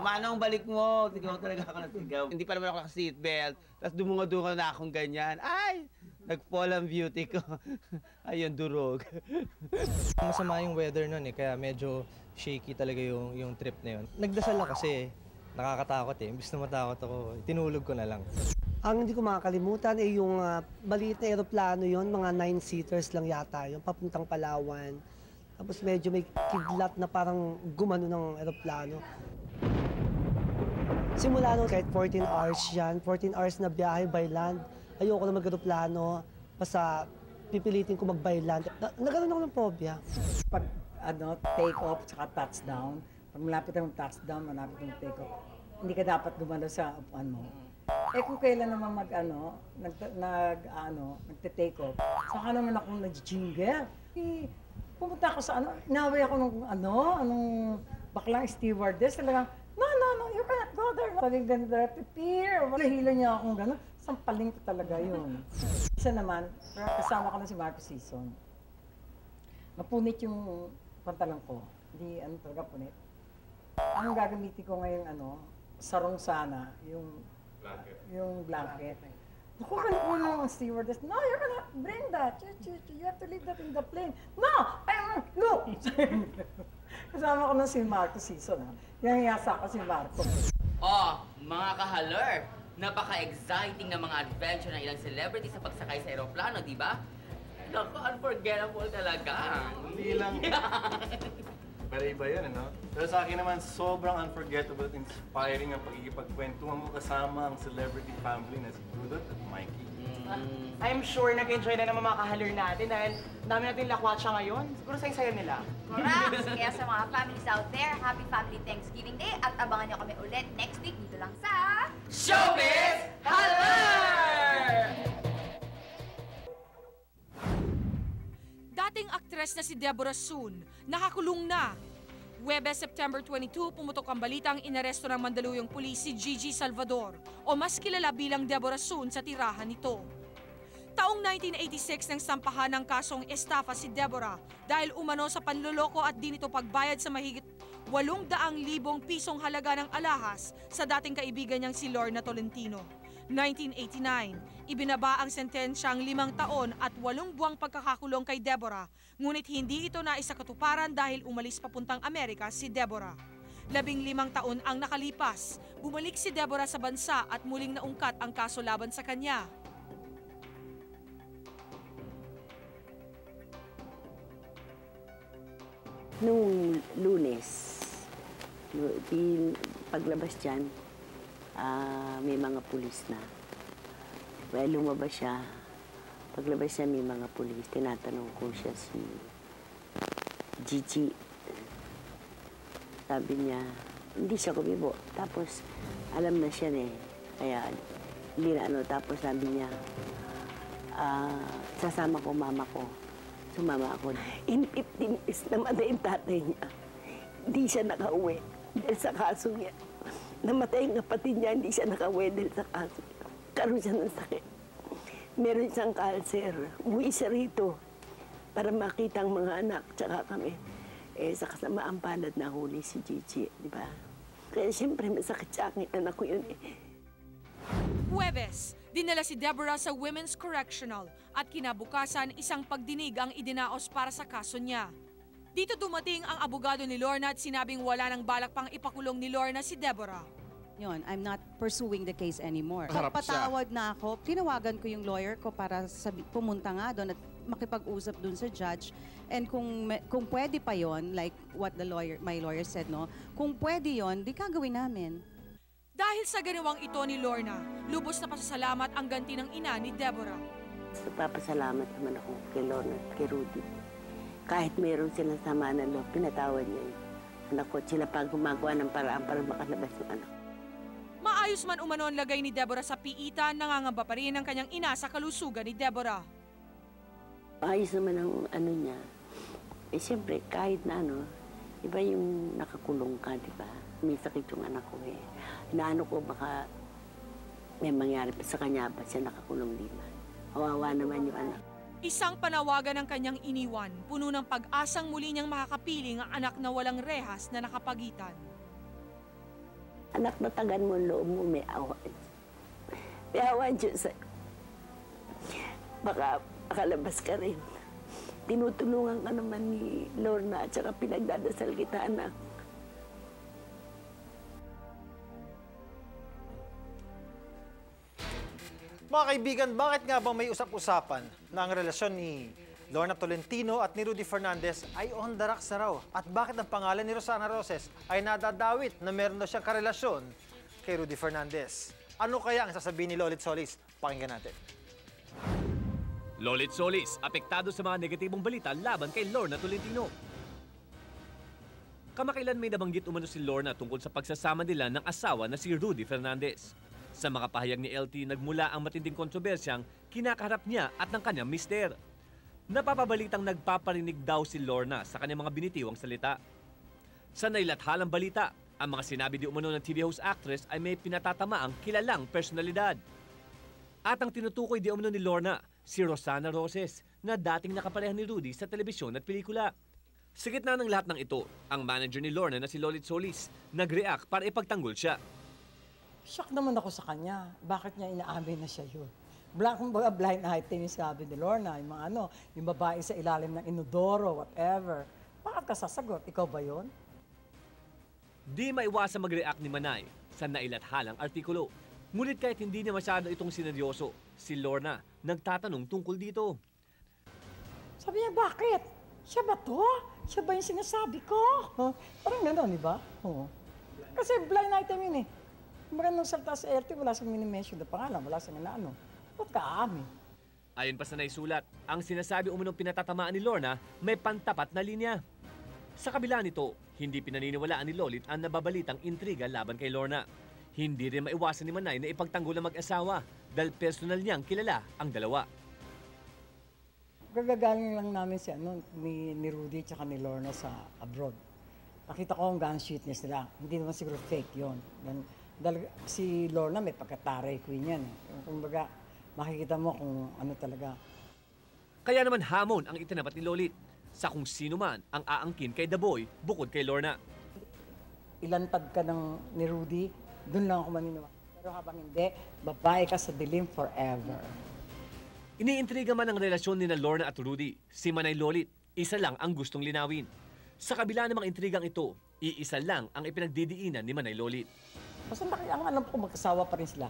Manong, balik mo! Sigaw talaga ako ng sigaw. Hindi pa naman ako naka-seatbelt. Tapos dumunga-dunga na akong ganyan. Ay! Nag-fall ang beauty ko. Ayun, durog. Masama yung weather nun kaya medyo shaky talaga yung trip na yun. Nagdasal lang kasi nakakatakot Imbis na matakot ako, tinulog ko na lang. Ang hindi ko makakalimutan yung maliit na eroplano yon, mga 9-seaters lang yata yung papuntang Palawan. Tapos medyo may kidlat na parang gumano ng eroplano. Simula nung kahit 14 hours yan, 14 hours na biyahe by land, ayoko na mag-eroplano, basta pipilitin ko mag-by land. Nagkaroon ako ng phobia. Pag take off saka touchdown, pag malapit ang touchdown, malapit ang take off, hindi ka dapat gumano sa upuan mo. Kung kailan naman nagte-take off, saka naman ako nag-jingle. Pumunta ako sa inaway ako nung baklang stewardess, talagang, no, you cannot go there. Sabi ganito, prepare. Hila niya akong gano'n. Sampaling ko talaga yun. Isa naman, kasama ko na si Marco Sison. Mapunit yung pantalon ko. Hindi, talaga punit. Ang gagamitin ko ngayon, sarong sana, yung blanket. Naku, ganit mo lang ang stewardess. No, you cannot bring that. You have to leave that in the plane. No! No! Kasama ko na si Marco Sison, Yung yasa ko si Marco. Mga ka-haler, napaka-exciting na mga adventure ng ilang celebrity sa pagsakay sa aeroplano, di ba? Naku, unforgettable talaga. Hindi lang. Pero iba yun, Pero sa akin naman, sobrang unforgettable at inspiring ang pagkikipagkwentuhan mo kasama ang celebrity family na si Dudut at Mikey. I'm sure nag-enjoy na naman mga kahaler natin dahil dami natin lakwatsa ngayon. Siguro saya-saya nila. Correct! Kaya sa mga families out there, happy Family Thanksgiving Day at abangan niyo kami ulit next week dito lang sa... Showbiz Haller! Dating aktres na si Deborah Soon, nakakulong na. Huwebes, September 22, pumutok ang balitang inaresto ng Mandaluyong pulis si Gigi Salvador o mas kilala bilang Deborah Soon sa tirahan nito. Taong 1986 nang sampahan ng kasong estafa si Deborah dahil umano sa panloloko at di nito pagbayad sa mahigit 800,000 pisong halaga ng alahas sa dating kaibigan niyang si Lorna Tolentino. 1989, ibinaba ang sentensyang 5 taon at 8 buwang pagkakakulong kay Deborah, ngunit hindi ito naisakatuparan dahil umalis papuntang Amerika si Deborah. 15 taon ang nakalipas, bumalik si Deborah sa bansa at muling naungkat ang kaso laban sa kanya. Nung Lunes, paglabas dyan, may mga pulis na. Well, lumabas siya. Paglabas siya, may mga pulis. Tinatanong ko siya si Gigi. Sabi niya, hindi siya kumibo. Tapos, alam na siya eh. Kaya, hindi na ano. Tapos sabi niya, sasama ko mama ko. Sumama ako. In 15 years, namatay yung tatay niya. Hindi siya nakauwi dahil sa kaso niya. Namatay ang kapatid niya, hindi siya nakauwi dahil sa kaso. Karoon siya ng sakit. Meron siyang cancer. Umuwi siya rito para makita ang mga anak, tsaka kami. Sa kasamaang palad na huli si Gigi, di ba? Kaya siyempre masakit sa akin, anak ko yun eh. Huwebes, dinala si Deborah sa Women's Correctional at kinabukasan isang pagdinig ang idinaos para sa kaso niya. Dito dumating ang abogado ni Lorna at sinabing wala nang balak pang ipakulong ni Lorna si Deborah. Yun, I'm not pursuing the case anymore. Harap siya. Patawad na ako. Tinawagan ko yung lawyer ko para pumunta nga doon at makipag-usap doon sa judge. And kung pwede pa yon, like what my lawyer said, no, kung pwede yon, di gagawin namin. Dahil sa ginawang ito ni Lorna, lubos na pasasalamat ang ganti ng ina ni Deborah. Papasalamat naman ako kay Lorna at kay Rudy. Kahit meron silang sama ng loob, pinatawad niya yung anak ko. Sila pa gumagawa ng paraan para makalabas ng anak. Maayos man umano ang lagay ni Deborah sa piitan, nangangamba pa rin ang kanyang ina sa kalusugan ni Deborah. Maayos naman ang ano niya. Siyempre, kahit na ano, iba yung nakakulong ka, di ba? May sakit yung anak ko eh. Inaano ko baka may mangyari pa sa kanya, ba siya nakakulong di ba? Kawawa naman yung anak. Isang panawagan ng kanyang iniwan, puno ng pag-asang muli niyang makakapiling ang anak na walang rehas na nakapagitan. Anak, matagan mo ang loob mo, may awan. May awan Diyos sa'yo. Baka makalabas ka rin. Tinutulungan ka naman ni Lorna at saka pinagdadasal kita, anak. Mga kaibigan, bakit nga ba may usap-usapan na ang relasyon ni Lorna Tolentino at ni Rudy Fernandez ay on the rocks na raw? At bakit ang pangalan ni Rosana Roses ay nadadawit na meron daw siyang karelasyon kay Rudy Fernandez? Ano kaya ang sasabihin ni Lolit Solis? Pakinggan natin. Lolit Solis, apektado sa mga negatibong balita laban kay Lorna Tolentino. Kamakailan may nabanggit umano si Lorna tungkol sa pagsasama nila ng asawa na si Rudy Fernandez. Sa mga pahayag ni LT, nagmula ang matinding kontrobersyang kinakaharap niya at ng kanyang mister. Napapabalitang nagpaparinig daw si Lorna sa kanyang mga binitiwang salita. Sa nailathalang balita, ang mga sinabi di umano ng TV host actress ay may pinatatamaang kilalang personalidad. At ang tinutukoy di umano ni Lorna, si Rosana Roses, na dating nakapareha ni Rudy sa telebisyon at pelikula. Sa gitna ng lahat ng ito, ang manager ni Lorna na si Lolit Solis nag-react para ipagtanggol siya. Shock naman ako sa kanya. Bakit niya inaamin na siya yun? Kumbaga blind item yung sabi ni Lorna, yung mga yung babae sa ilalim ng inodoro, whatever. Bakit ka sasagot? Ikaw ba yun? Di maiwasang mag-react ni Manay sa nailathalang artikulo. Ngunit kahit hindi niya masyado itong sineryoso, si Lorna nagtatanong tungkol dito. Sabi niya, bakit? Siya ba to? Siya ba yung sinasabi ko? Parang gano'n, di ba? Kasi blind item yun eh. Kumbaga nung salta sa LT, wala siyang minimension na pangalan, wala siyang inaano. Ba't ka aamin? Ayon pa sa naisulat, ang sinasabi umunong pinatatamaan ni Lorna may pantapat na linya. Sa kabila nito, hindi pinaniniwalaan ni Lolit ang nababalitang intriga laban kay Lorna. Hindi rin maiwasan ni Manay na ipagtanggol ang mag-asawa dahil personal niyang kilala ang dalawa. Gagagaling lang namin ni Rudy at ni Lorna sa abroad. Nakita ko ang gun sweetness nila. Hindi naman siguro fake yun. Dahil si Lorna may pagkataray queen yan. Kumbaga, makikita mo kung ano talaga. Kaya naman hamon ang itinapat ni Lolit sa kung sino man ang aangkin kay The Boy bukod kay Lorna. Ilantad ka ni Rudy, dun lang ako maniniwala. Pero habang hindi, babae ka sa dilim forever. Iniintriga man ang relasyon ni Lorna at Rudy, si Manay Lolit, isa lang ang gustong linawin. Sa kabila ng mga intrigang ito, iisa lang ang ipinagdidiinan ni Manay Lolit. Basta ang alam ko magkasawa pa rin sila.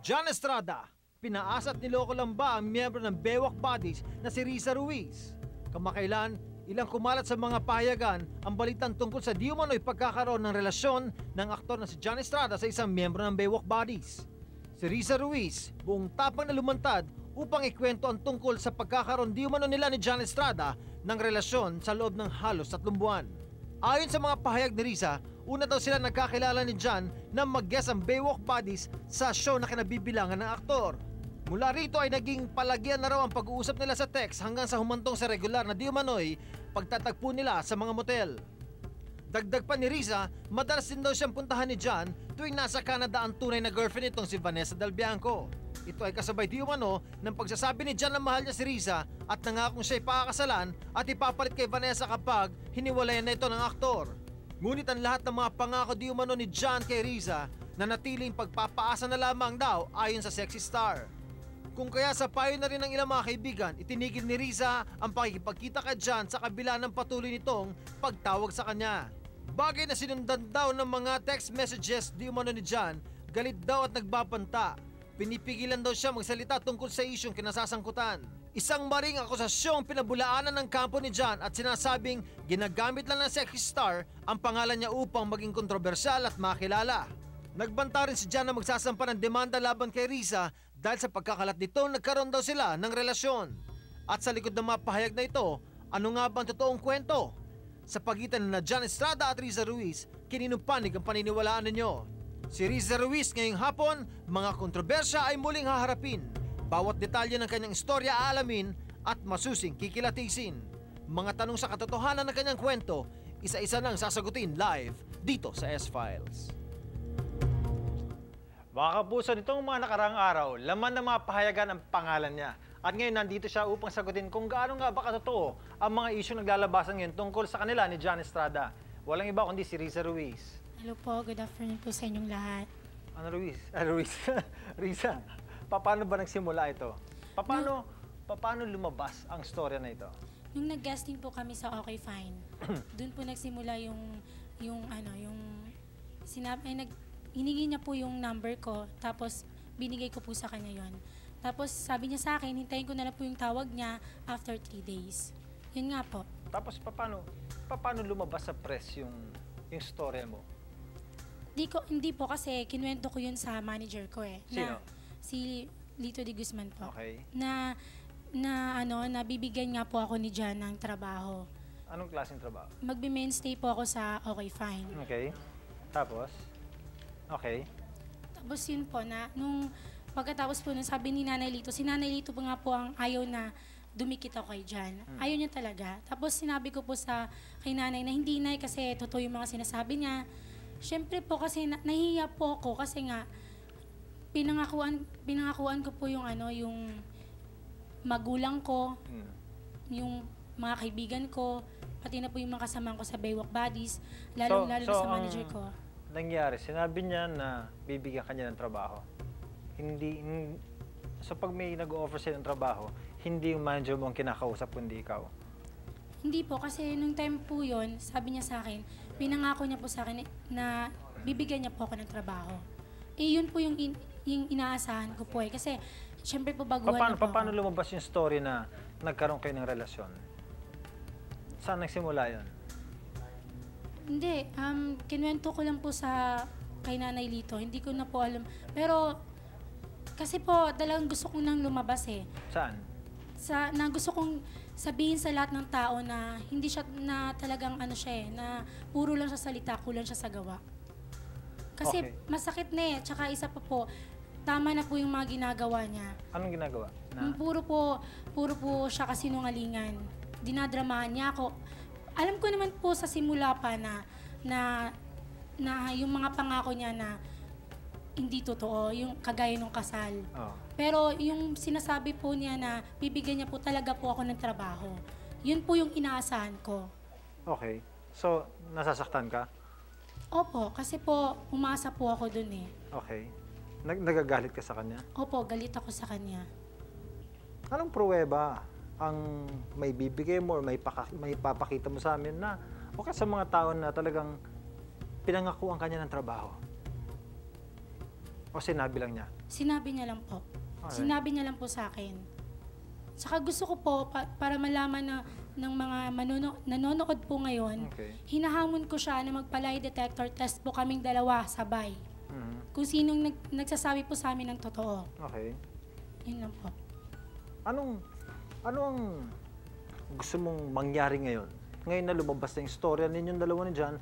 John Estrada, pinaasat niloko lang ba ang miyembro ng Bewak Buddies na si Riza Ruiz? Kamakailan, ilang kumalat sa mga pahayagan ang balitang tungkol sa di umano'y pagkakaroon ng relasyon ng aktor na si John Estrada sa isang miyembro ng Bewak Buddies. Si Riza Ruiz, buong tapang na lumantad upang ikwento ang tungkol sa pagkakaroon di umano nila ni John Estrada ng relasyon sa loob ng halos 3 buwan. Ayon sa mga pahayag ni Riza, una daw sila nagkakilala ni John na mag-guest ang Bewak Buddies sa show na kinabibilangan ng aktor. Mula rito ay naging palagyan na raw ang pag-uusap nila sa text hanggang sa humantong sa regular na di umano'y pagtatagpo nila sa mga motel. Dagdag pa ni Riza, madalas din daw siyang puntahan ni John tuwing nasa Canada ang tunay na girlfriend nitong si Vanessa Del Bianco. Ito ay kasabay di umano ng pagsasabi ni John na mahal niya si Riza at nangakong siya'y pakakasalan at ipapalit kay Vanessa kapag hiniwalayan na ito ng aktor. Ngunit ang lahat ng mga pangako di umano ni John kay Riza na natiling pagpapaasa na lamang daw ayon sa sexy star. Kung kaya sa payo na rin ng ilang mga kaibigan, itinigil ni Riza ang pakikipagkita kay John sa kabila ng patuloy nitong pagtawag sa kanya. Bagay na sinundan daw ng mga text messages di umano ni John, galit daw at nagbabanta. Pinipigilan daw siya magsalita tungkol sa isyong kinasasangkutan. Isang maring akusasyong pinabulaanan ng kampo ni John at sinasabing ginagamit lang ng sexy star ang pangalan niya upang maging kontrobersyal at makilala. Nagbanta rin si John na magsasampa ng demanda laban kay Riza dahil sa pagkakalat nito nagkaroon daw sila ng relasyon. At sa likod ng mga pahayag na ito, ano nga ba ang totoong kwento? Sa pagitan na John Estrada at Riza Ruiz, kininong panig ang paniniwalaan ninyo? Si Riza Ruiz ngayong hapon, mga kontrobersya ay muling haharapin. Bawat detalye ng kanyang istorya aalamin at masusing kikilatisin. Mga tanong sa katotohanan ng kanyang kwento, isa-isa nang sasagutin live dito sa S-Files. Mga kapuso, nitong mga nakaraang araw, laman ng mga pahayagan ang pangalan niya. At ngayon nandito siya upang sagutin kung gaano nga ba katotoo ang mga issue naglalabasan ngayon tungkol sa kanila ni John Estrada. Walang iba kundi si Riza Ruiz. Hello po, good afternoon po sa inyong lahat. Ano Ruiz? Ruiz. Riza, paano ba nagsimula ito? Paano lumabas ang storya na ito? Nung nag-guesting po kami sa Okay Fine, doon po nagsimula hiningi niya po yung number ko, tapos binigay ko po sa kanya yon. Tapos sabi niya sa akin, hintayin ko na lang po yung tawag niya after 3 days. Yun nga po. Tapos paano lumabas sa press yung storya mo? Hindi po kasi kinuwento ko yun sa manager ko eh. Sino? Si Lito de Guzman po. Okay. Nabibigyan nga po ako ni John ng trabaho. Anong klaseng trabaho? Magbe-mainstay po ako sa Okay Fine. Okay. Tapos? Okay. Tapos yun po nung pagkatapos po nun, sabi ni Nanay Lito, si Nanay Lito po nga po ang ayaw na dumikit ako kay John. Ayaw niya talaga. Tapos sinabi ko po kay Nanay na hindi na kasi totoo yung mga sinasabi niya. Siyempre po kasi nahihiya po ako kasi nga pinangakuan ko po yung yung magulang ko, yung mga kaibigan ko, pati na po yung mga kasamahan ko sa Bewak Buddies, lalo na sa manager ko. Nangyari, sinabi niya na bibigyan kanya ng trabaho. So pag may nag-offer sa'yo ng trabaho, hindi yung manager mo ang kinakausap, kundi ikaw? Hindi po, kasi nung time po yun, sabi niya sa akin, pinangako niya po sa akin na bibigyan niya po ako ng trabaho. Yun po yung inaasahan ko po eh. Kasi, syempre po baguhan Paano lumabas yung story na nagkaroon kayo ng relasyon? Saan nagsimula yun? Hindi, kinuwento ko lang po sa kay Nanay Lito. Hindi ko na po alam. Pero, kasi po, talagang gusto kong nang lumabas eh. Saan? Na gusto kong sabihin sa lahat ng tao na hindi siya, na talagang ano siya eh, na puro lang siya salita, kulang siya sa gawa. Kasi masakit na eh. Tsaka isa pa po, tama na po yung mga ginagawa niya. Anong ginagawa? Puro po siya kasinungalingan. Dinadramahan niya ako. Alam ko naman po sa simula pa na yung mga pangako niya na hindi totoo, yung kagaya ng kasal. Oh. Pero yung sinasabi po niya na bibigyan niya po talaga po ako ng trabaho. Yun po yung inaasahan ko. Okay. So, nasasaktan ka? Opo, kasi po umasa po ako dun eh. Okay. Nagagalit ka sa kanya? Opo, galit ako sa kanya. Anong pruweba ang may bibigay mo or may papakita mo sa amin na okay sa mga tao na talagang pinangakuan kanya ng trabaho? O sinabi lang niya? Sinabi niya lang po. Alright. Sinabi niya lang po sa akin. Saka gusto ko po, para malaman na ng mga nanonood po ngayon, hinahamon ko siya na magpa-lie detector test po kaming dalawa sabay. Kung sinong nagsasabi po sa amin ng totoo. Okay. Yun lang po. Ano ang gusto mong mangyari ngayon? Ngayon na lumabas na yung storya ninyong dalawa ni John,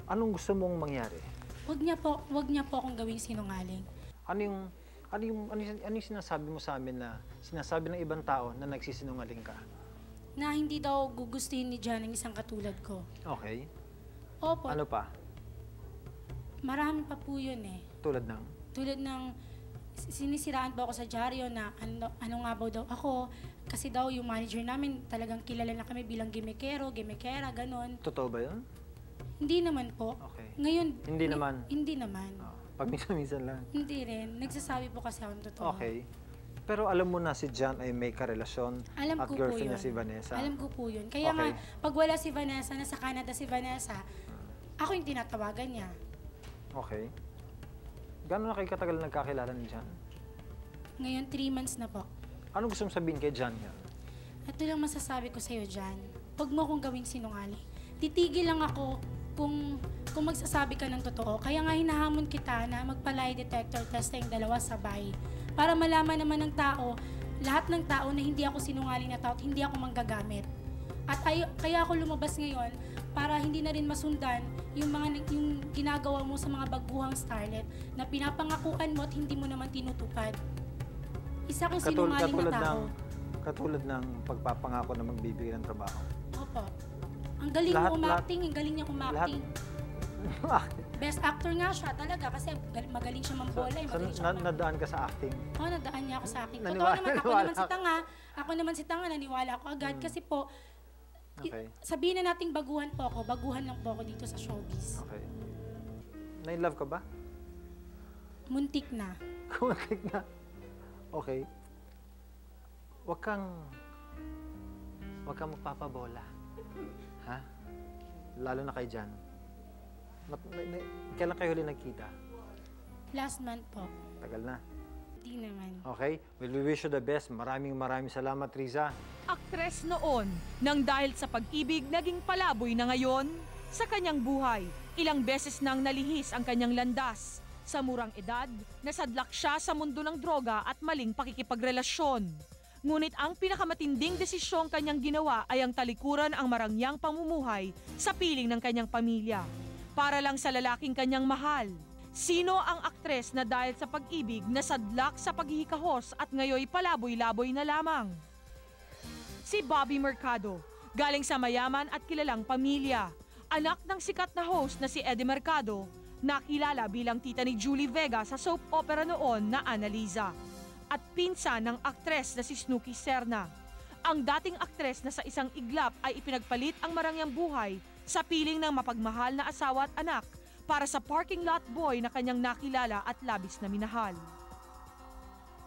anong gusto mong mangyari? Wag niya po akong gawing sinungaling. Ano yung sinasabi mo sa amin na sinasabi ng ibang tao na nagsisinungaling ka? Na hindi daw gugustuhin ni John ang isang katulad ko. Okay. Opo. Ano pa? Marami pa po yun eh. Tulad ng? Tulad ng sinisiraan po ako sa dyaryo na ano nga ba daw ako. Kasi daw yung manager namin talagang kilala na kami bilang gimekera, ganon. Totoo ba yun? Hindi naman po. Okay. Ngayon, Hindi naman? Hindi naman. Pag minsan lang? Hindi rin. Nagsasabi po kasi ako ng totoo. Okay. Pero alam mo na si John ay may karelasyon at girlfriend niya si Vanessa. Alam ko po yun. Kaya nga, pag wala si Vanessa, nasa Canada si Vanessa, ako yung tinatawagan niya. Okay. Gano'n na kayo katagal nagkakilala ni John? Ngayon, 3 months na po. Anong gusto mong sabihin kay John yan? Ito lang masasabi ko sa'yo, John. Huwag mo akong gawing sinungaling. Titigil lang ako kung magsasabi ka ng totoo. Kaya nga hinahamon kita na magpa-lie detector test tayong dalawa sabay. Para malaman naman ng tao, lahat ng tao na hindi ako sinungaling na tao at hindi ako manggagamit. At kaya ako lumabas ngayon para hindi na rin masundan yung ginagawa mo sa mga baguhang starlet na pinapangakuan mo at hindi mo naman tinutupad. Isa kang sinungaling na tao. Katulad ng pagpapangako na magbibigay ng trabaho. Opo. Ang galing mo umacting, ang galing niya umacting. Best actor nga siya talaga kasi magaling siya mambola. Nadaan ka sa acting? Oo, nadaan niya ako sa acting. Totoo naman, ako naman si Tanga, naniwala ako agad kasi po, sabihin na nating baguhan po ako, baguhan lang po ako dito sa showbiz. Okay. Na-in-love ka ba? Muntik na. Muntik na? Okay. Huwag kang magpapabola. Ha? Lalo na kay John. Kailan kayo huli nagkita? Last month po. Tagal na. Hindi naman. Okay. Well, we wish you the best. Maraming salamat, Riza. Aktres noon, nang dahil sa pag-ibig naging palaboy na ngayon, sa kanyang buhay, ilang beses nang nalihis ang kanyang landas. Sa murang edad, nasadlak siya sa mundo ng droga at maling pakikipagrelasyon. Ngunit ang pinakamatinding desisyong kanyang ginawa ay ang talikuran ang marangyang pamumuhay sa piling ng kanyang pamilya. Para lang sa lalaking kanyang mahal. Sino ang aktres na dahil sa pag-ibig nasadlak sa paghihikahos at ngayoy palaboy-laboy na lamang? Si Bobby Mercado, galing sa mayaman at kilalang pamilya. Anak ng sikat na host na si Eddie Mercado, nakilala bilang tita ni Julie Vega sa soap opera noon na Annalisa. At pinsan ng aktres na si Snooki Serna. Ang dating aktres na sa isang iglap ay ipinagpalit ang marangyang buhay sa piling ng mapagmahal na asawa at anak para sa parking lot boy na kanyang nakilala at labis na minahal.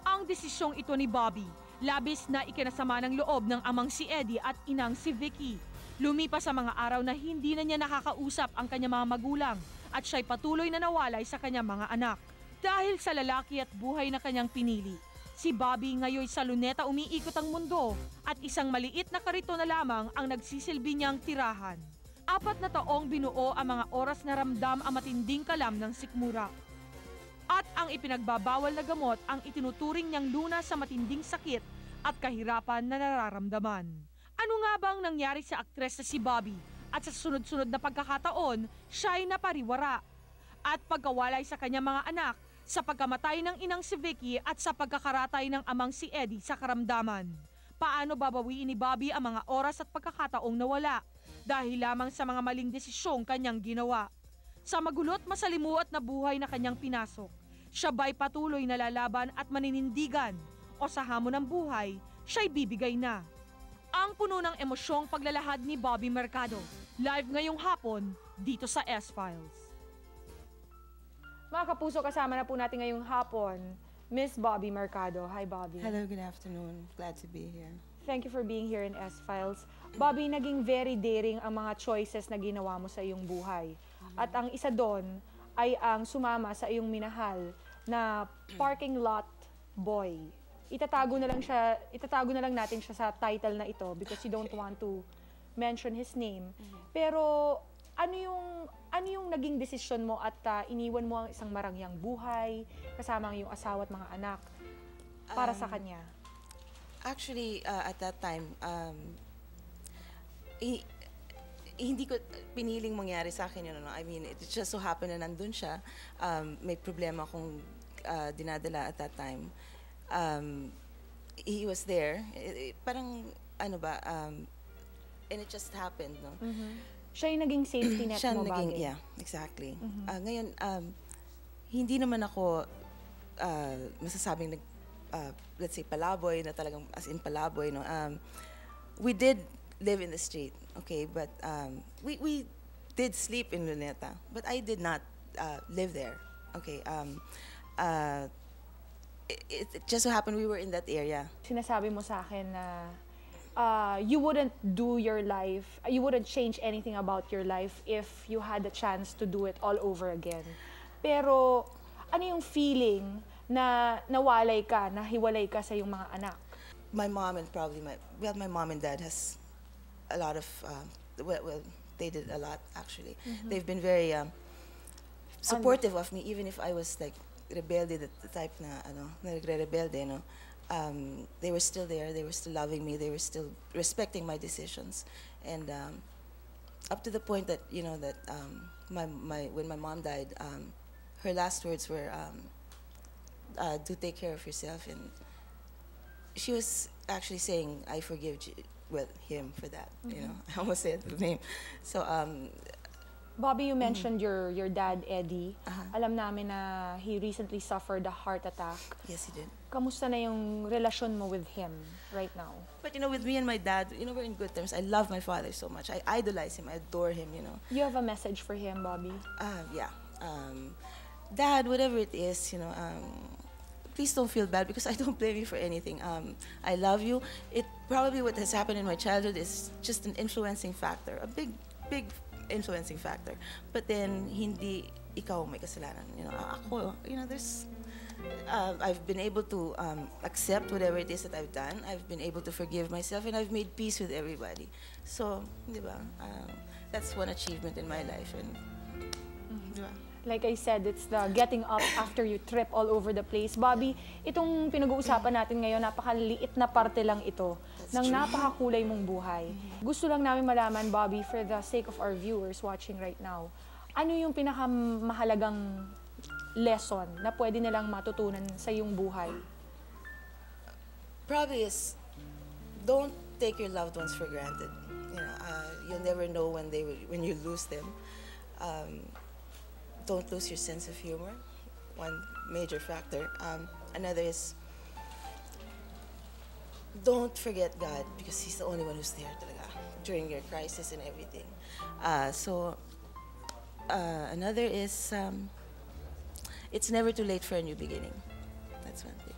Ang desisyong ito ni Bobby, labis na ikinasama ng loob ng amang si Eddie at inang si Vicky. Lumipas sa mga araw na hindi na niya nakakausap ang kanyang mga magulang at siya'y patuloy na nawalay sa kanyang mga anak dahil sa lalaki at buhay na kanyang pinili. Si Bobby ngayon sa luneta umiikot ang mundo at isang maliit na karito na lamang ang nagsisilbi niyang tirahan. 4 na taong binuo ang mga oras na ramdam ang matinding kalam ng sikmura. At ang ipinagbabawal na gamot ang itinuturing niyang lunas sa matinding sakit at kahirapan na nararamdaman. Ano nga bang nangyari sa aktres na si Bobby? At sa sunod-sunod na pagkakataon, siya'y napariwara. At pagkawalay sa kanyang mga anak, sa pagkamatay ng inang si Vicky at sa pagkakaratay ng amang si Eddie sa karamdaman. Paano babawiin ni Bobby ang mga oras at pagkakataong nawala dahil lamang sa mga maling desisyong kanyang ginawa? Sa magulot masalimuot na buhay na kanyang pinasok, siya ba'y patuloy na lalaban at maninindigan o sa hamon ng buhay, siya'y bibigay na? Ang puno ng emosyong paglalahad ni Bobby Mercado, live ngayong hapon dito sa S-Files. Mga kapuso, kasama na po natin ngayong hapon, Miss Bobby Mercado. Hi, Bobby. Hello, good afternoon. Glad to be here. Thank you for being here in S-Files. Bobby, naging very daring ang mga choices na ginawa mo sa iyong buhay. At ang isa doon ay ang sumama sa iyong minahal na parking lot boy. Itatago na lang natin siya sa title na ito because you don't want to mention his name. Pero ano yung naging desisyon mo at iniwan mo ang isang marangyang buhay kasama ang iyong asawa at mga anak para sa kanya? Actually, at that time, hindi ko piniling mangyari sa akin yun. I mean, it just so happened na nandun siya. May problema akong dinadala at that time. He was there. Parang, ano ba, and it just happened, no? Siya yung naging safety net mo ba? Yeah, exactly. Ngayon, hindi naman ako masasabing let's say palaboy na talagang as in palaboy, no. We did live in the street, okay, but we did sleep in Luneta, but I did not live there, okay. It just so happened we were in that area. Sinasabi mo sa akin na you wouldn't you wouldn't change anything about your life if you had the chance to do it all over again. Pero ano yung feeling na nawalay ka, nahiwalay ka sa iyong mga anak? My mom and probably my mom and dad has a lot of, well, they did a lot actually. They've been very supportive of me, even if I was like rebelde, the type na nagre-rebelde, no. They were still there, they were still loving me, they were still respecting my decisions, and up to the point that that when my mom died, her last words were, "Do take care of yourself," and she was actually saying, "I forgive him for that." I almost said the name. So Bobby, you mentioned your dad, Eddie. Alam namin na he recently suffered a heart attack. Yes, he did. Kamusta na yung relasyon mo with him right now? But with me and my dad, we're in good terms. I love my father so much. I idolize him. I adore him. You have a message for him, Bobby? Yeah. Dad, whatever it is, please don't feel bad because I don't blame you for anything. I love you. Probably what has happened in my childhood is just an influencing factor, a big influencing factor. But then, hindi ikaw may kasalanan. Ako, I've been able to accept whatever it is that I've done. I've been able to forgive myself, and I've made peace with everybody. So, di ba? That's one achievement in my life. And, di ba? Like I said, it's the getting up after you trip all over the place. Bobby, itong pinag-uusapan natin ngayon, napakaliit na parte lang ito ng napakakulay mong buhay. Gusto lang namin malaman, Bobby, for the sake of our viewers watching right now, ano yung pinakamahalagang lesson na pwede nilang matutunan sa iyong buhay? Probably is, don't take your loved ones for granted. You'll never know when you lose them. Don't lose your sense of humor, one major factor. Another is, don't forget God because He's the only one who's there talaga during your crisis and everything. Another is, it's never too late for a new beginning. That's one thing.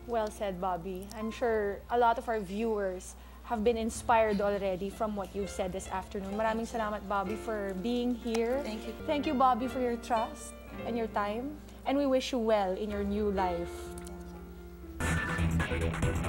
Well said, Bobby. I'm sure a lot of our viewers have been inspired already from what you've said this afternoon. Maraming salamat, Bobby, for being here. Thank you. Thank you, Bobby, for your trust and your time. And we wish you well in your new life. Bye.